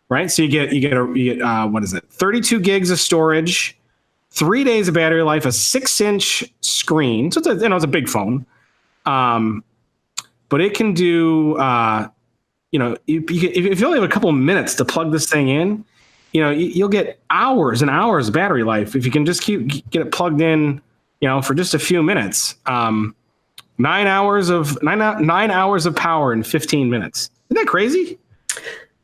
right? So you get what is it? 32 gigs of storage, 3 days of battery life, a 6-inch screen. So it's a big phone. But it can do, if you only have a couple of minutes to plug this thing in, you'll get hours and hours of battery life if you can just get it plugged in, for just a few minutes. 9 hours of power in 15 minutes. Isn't that crazy?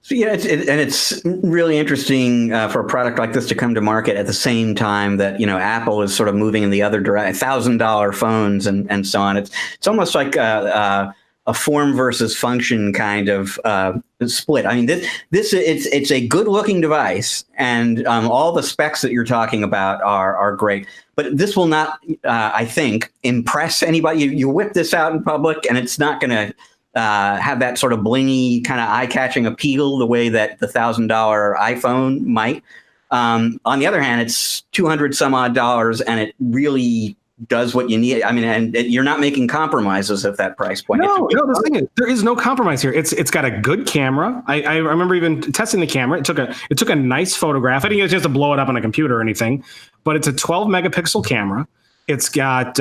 So yeah, it's really interesting for a product like this to come to market at the same time that Apple is sort of moving in the other direction, $1,000 phones and so on. It's almost like a form versus function kind of split. It's a good looking device, and all the specs that you're talking about are great. But this will not, I think, impress anybody. You whip this out in public, and it's not going to have that sort of blingy kind of eye-catching appeal the way that the $1,000 iPhone might. On the other hand, it's $200 some odd, and it really does what you need. And you're not making compromises at that price point. No, the thing is, there is no compromise here. It's got a good camera. I remember even testing the camera. It took a nice photograph. I didn't get a chance to blow it up on a computer or anything, but it's a 12 megapixel camera. It's got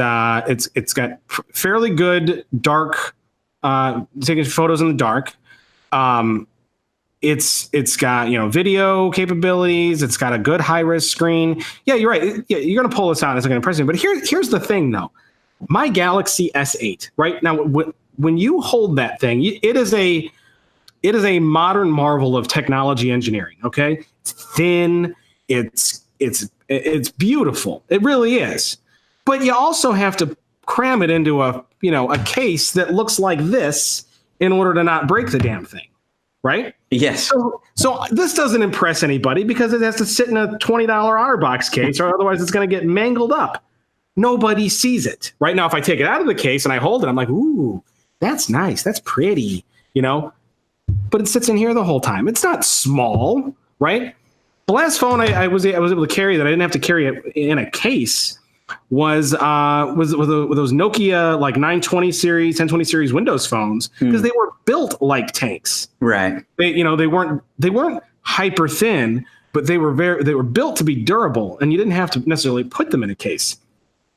fairly good dark, taking photos in the dark. It's got, video capabilities. It's got a good high res screen. Yeah, you're right. Yeah, you're going to pull this out. It's going to impress me. But here's the thing, though. My Galaxy S8, right now, when you hold that thing, it is a modern marvel of technology engineering. Okay, it's thin. It's beautiful. It really is. But you also have to cram it into a case that looks like this in order to not break the damn thing. Right? Yes. So this doesn't impress anybody because it has to sit in a $20 OtterBox case, or otherwise it's going to get mangled up. Nobody sees it. Right now, if I take it out of the case and I hold it, I'm like, ooh, that's nice. That's pretty, But it sits in here the whole time. It's not small, right? The last phone I was able to carry that I didn't have to carry it in a case was those Nokia like 920 series, 1020 series Windows phones, because they were built like tanks. Right. They weren't hyper thin, but they were built to be durable, and you didn't have to necessarily put them in a case.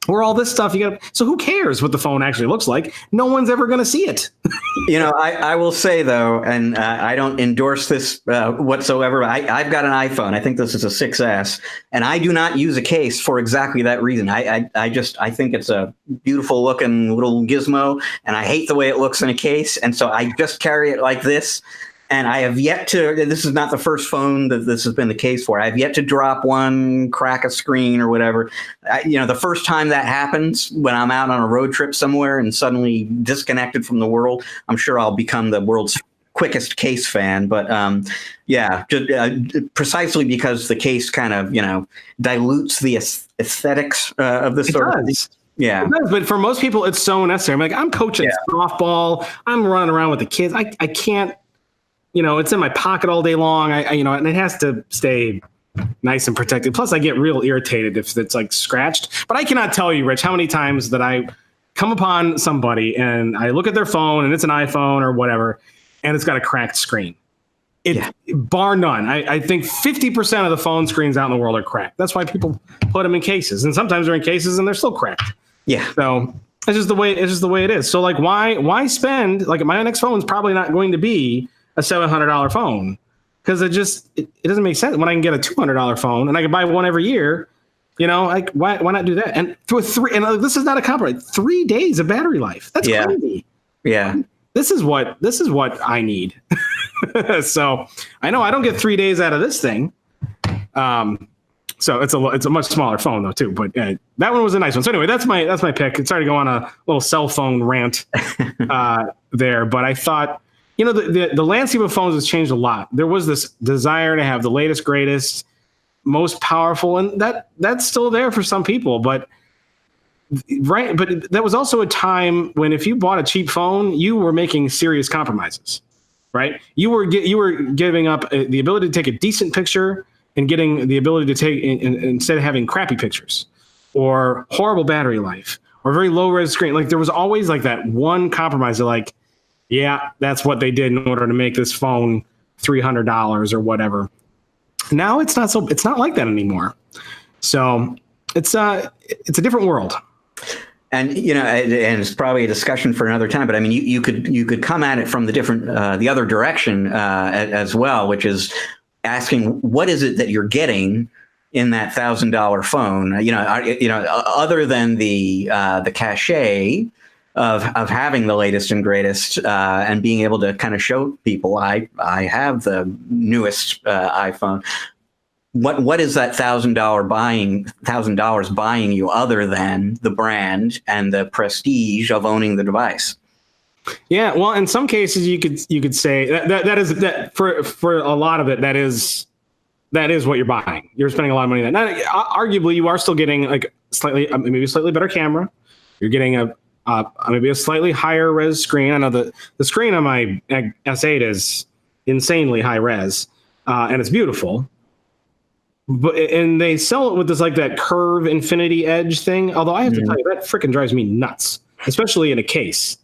Or all this stuff so who cares what the phone actually looks like? No one's ever going to see it. I will say, though, and I don't endorse this whatsoever. I've got an iPhone. I think this is a 6S, and I do not use a case for exactly that reason. I think it's a beautiful looking little gizmo, and I hate the way it looks in a case. And so I just carry it like this. And I have yet to, this is not the first phone that this has been the case for. I've yet to drop one, crack a screen or whatever. The first time that happens, when I'm out on a road trip somewhere and suddenly disconnected from the world, I'm sure I'll become the world's quickest case fan. But precisely because the case kind of, dilutes the aesthetics of the sort of thing. Yeah. It does, but for most people, it's so necessary. I'm coaching softball. I'm running around with the kids. I can't. It's in my pocket all day long. And it has to stay nice and protected. Plus, I get real irritated if it's like scratched. But I cannot tell you, Rich, how many times that I come upon somebody and I look at their phone and it's an iPhone or whatever, and it's got a cracked screen. Bar none. I think 50% of the phone screens out in the world are cracked. That's why people put them in cases, and sometimes they're in cases and they're still cracked. Yeah. So it's just the way it is. So like, why spend, like, my next phone is probably not going to be a $700 phone, because it doesn't make sense when I can get a $200 phone and I can buy one every year. Like, why not do that? And this is not a compromise. 3 days of battery life. That's crazy. Yeah. This is what I need. So I know I don't get 3 days out of this thing. So it's a much smaller phone though too, but that one was a nice one. So anyway, that's my pick. It's started to go on a little cell phone rant there, but I thought, the landscape of phones has changed a lot. There was this desire to have the latest, greatest, most powerful, and that's still there for some people, but that was also a time when if you bought a cheap phone, you were making serious compromises, right? You were giving up the ability to take a decent picture and getting the ability to take instead of having crappy pictures or horrible battery life or very low res screen. Like there was always like that one compromise of like, yeah, that's what they did in order to make this phone $300 or whatever. Now it's not like that anymore. So it's a different world. And and it's probably a discussion for another time. But I mean, you could come at it from the other direction as well, which is asking what is it that you're getting in that $1,000 phone? Other than the cachet of having the latest and greatest and being able to kind of show people I have the newest iPhone. What is that $1,000 buying you other than the brand and the prestige of owning the device? Yeah, well, in some cases you could say that is for a lot of it that is what you're buying. You're spending a lot of money on that. Now, arguably, you are still getting like maybe a slightly better camera. You're getting maybe a slightly higher res screen. I know the screen on my S8 is insanely high res, and it's beautiful. And they sell it with this like that curve infinity edge thing. Although I have to tell you, that freaking drives me nuts, especially in a case.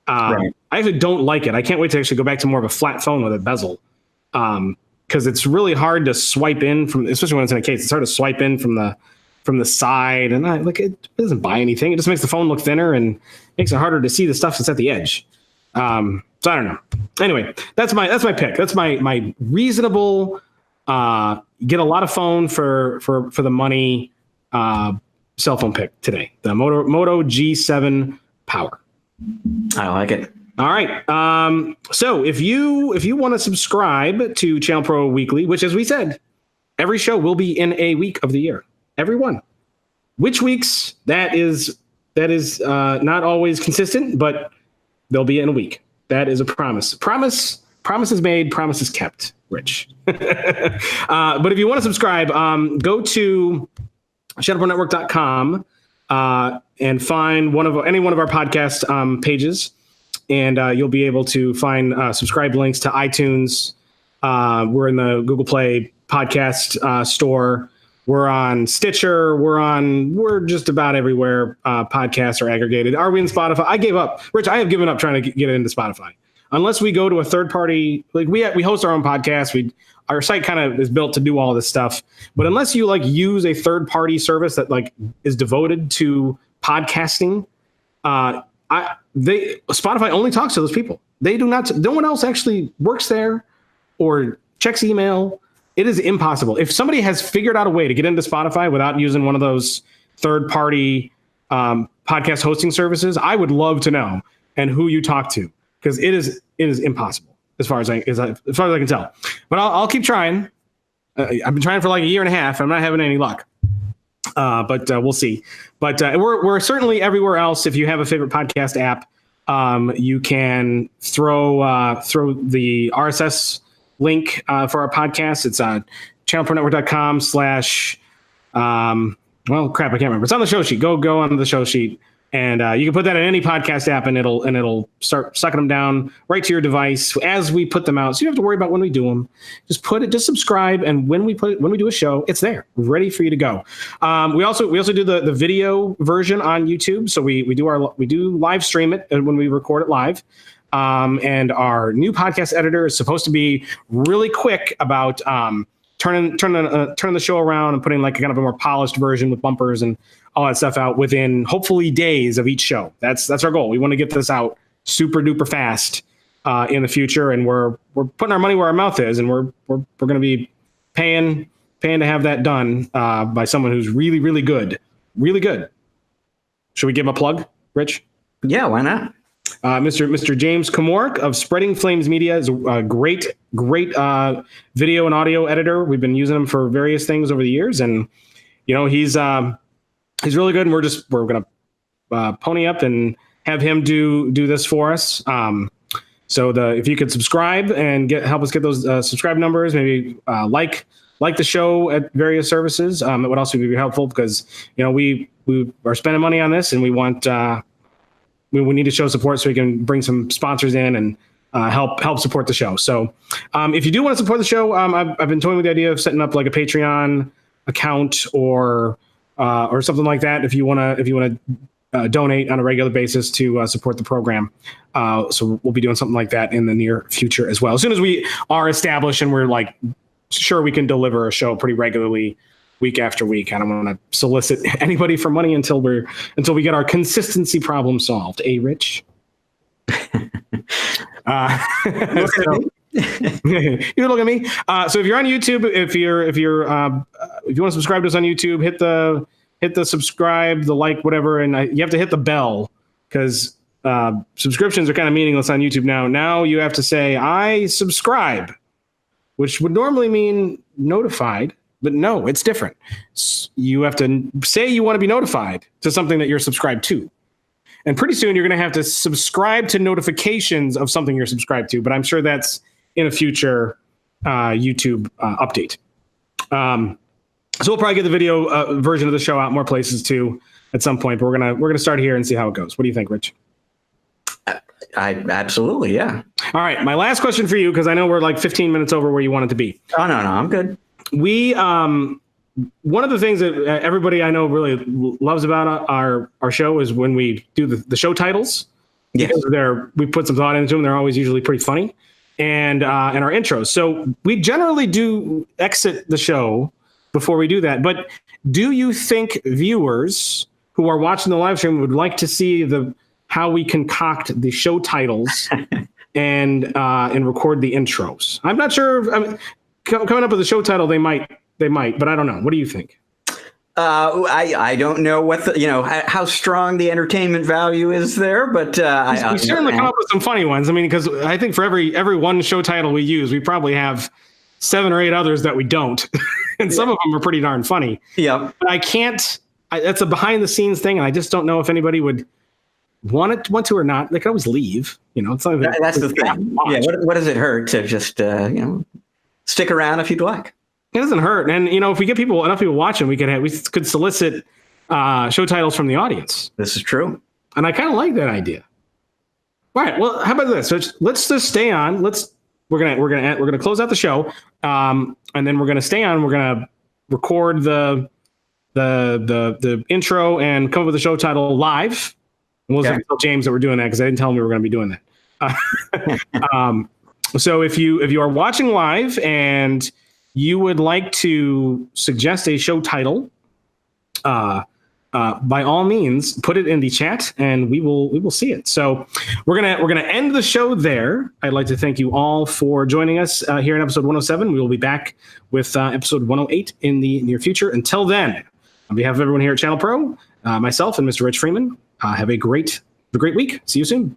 Right. I actually don't like it. I can't wait to actually go back to more of a flat phone with a bezel, because it's really hard to swipe in from, especially when it's in a case. It's hard to swipe in from the side, and it doesn't buy anything. It just makes the phone look thinner and makes it harder to see the stuff that's at the edge. So I don't know. Anyway, that's my pick. That's my reasonable. Get a lot of phone for the money cell phone pick today. The Moto G7 Power. I like it. All right. So if you want to subscribe to ChannelPro Weekly, which as we said, every show will be in a week of the year. Every one. Which weeks? That is not always consistent, but they'll be in a week. That is a promise. Promise is made, promise is kept. Rich. But if you want to subscribe, go to ChannelProNetwork.com and find any one of our podcast pages, and you'll be able to find subscribe links to iTunes. We're in the Google Play podcast store. We're on Stitcher. We're just about everywhere podcasts are aggregated. Are we in Spotify? I gave up. Rich, I have given up trying to get into Spotify. Unless we go to a third party, like we host our own podcast. Our site kind of is built to do all this stuff. But unless you use a third party service that is devoted to podcasting, Spotify only talks to those people. They do not. No one else actually works there or checks email. It is impossible. If somebody has figured out a way to get into Spotify without using one of those third party podcast hosting services, I would love to know and who you talk to. Because it is impossible as far as I can tell. But I'll keep trying. I've been trying for like a year and a half. I'm not having any luck. But we'll see. But we're certainly everywhere else. If you have a favorite podcast app, you can throw the RSS link for our podcast. It's on channelpronetwork.com/ well, crap, I can't remember. It's on the show sheet. Go on the show sheet. And you can put that in any podcast app, and it'll start sucking them down right to your device as we put them out. So you don't have to worry about when we do them. Just subscribe, and when we do a show, it's there, ready for you to go. We also do the video version on YouTube. So we do live stream it when we record it live. And our new podcast editor is supposed to be really quick about turning the show around and putting kind of a more polished version with bumpers and all that stuff out within hopefully days of each show. That's our goal. We want to get this out super duper fast in the future, and we're putting our money where our mouth is, and we're going to be paying to have that done by someone who's really, really good. Really good. Should we give him a plug, Rich? Yeah, why not? Mr. James Comork of Spreading Flames Media is a great video and audio editor. We've been using him for various things over the years, and he's really good. And we're gonna pony up and have him do this for us. So if you could subscribe and help us get those subscribe numbers, maybe like the show at various services, it would also be helpful because we are spending money on this, and we want we need to show support so we can bring some sponsors in and help support the show. So if you do want to support the show, I've been toying with the idea of setting up like a Patreon account or something like that if you want to donate on a regular basis to support the program. So we'll be doing something like that in the near future as well. As soon as we are established and we're like sure we can deliver a show pretty regularly week after week. I don't want to solicit anybody for money until we get our consistency problem solved. Rich? You look at me. So if you're on YouTube, if you want to subscribe to us on YouTube, hit the subscribe, the like, whatever, and you have to hit the bell because subscriptions are kind of meaningless on YouTube now. Now you have to say I subscribe, which would normally mean notified. But no, it's different. You have to say you want to be notified to something that you're subscribed to. And pretty soon you're going to have to subscribe to notifications of something you're subscribed to. But I'm sure that's in a future YouTube update. So we'll probably get the video version of the show out more places too at some point. But we're gonna start here and see how it goes. What do you think, Rich? I absolutely, yeah. All right, my last question for you, because I know we're like 15 minutes over where you want it to be. Oh no, I'm good. We one of the things that everybody I know really loves about our show is when we do the show titles. Yes. We put some thought into them. They're always usually pretty funny, and our intros. So we generally do exit the show before we do that. But do you think viewers who are watching the live stream would like to see how we concoct the show titles and record the intros? I'm not sure. I mean, coming up with a show title, they might, but I don't know. What do you think? I don't know what how strong the entertainment value is there, but we certainly come up with some funny ones. I mean, because I think for every one show title we use, we probably have 7 or 8 others that we don't, and some of them are pretty darn funny. Yeah, but I can't. That's a behind the scenes thing, and I just don't know if anybody would want to or not. They could always leave. It's not even, that's the thing. Yeah, what does it hurt to just stick around if you'd like? It doesn't hurt, and if we get enough people watching, we could solicit show titles from the audience. This is true, and I kind of like that idea. All right, well, how about this? So let's just stay on. We're gonna close out the show, and then we're gonna stay on. We're gonna record the intro and come up with the show title live. And we'll tell James that we're doing that because I didn't tell him we were going to be doing that. So if you are watching live and you would like to suggest a show title, by all means, put it in the chat and we will see it. So we're gonna end the show there. I'd like to thank you all for joining us here in episode 107. We will be back with episode 108 in the near future. Until then, on behalf of everyone here at ChannelPro, myself and Mr. Rich Freeman, have a great week. See you soon.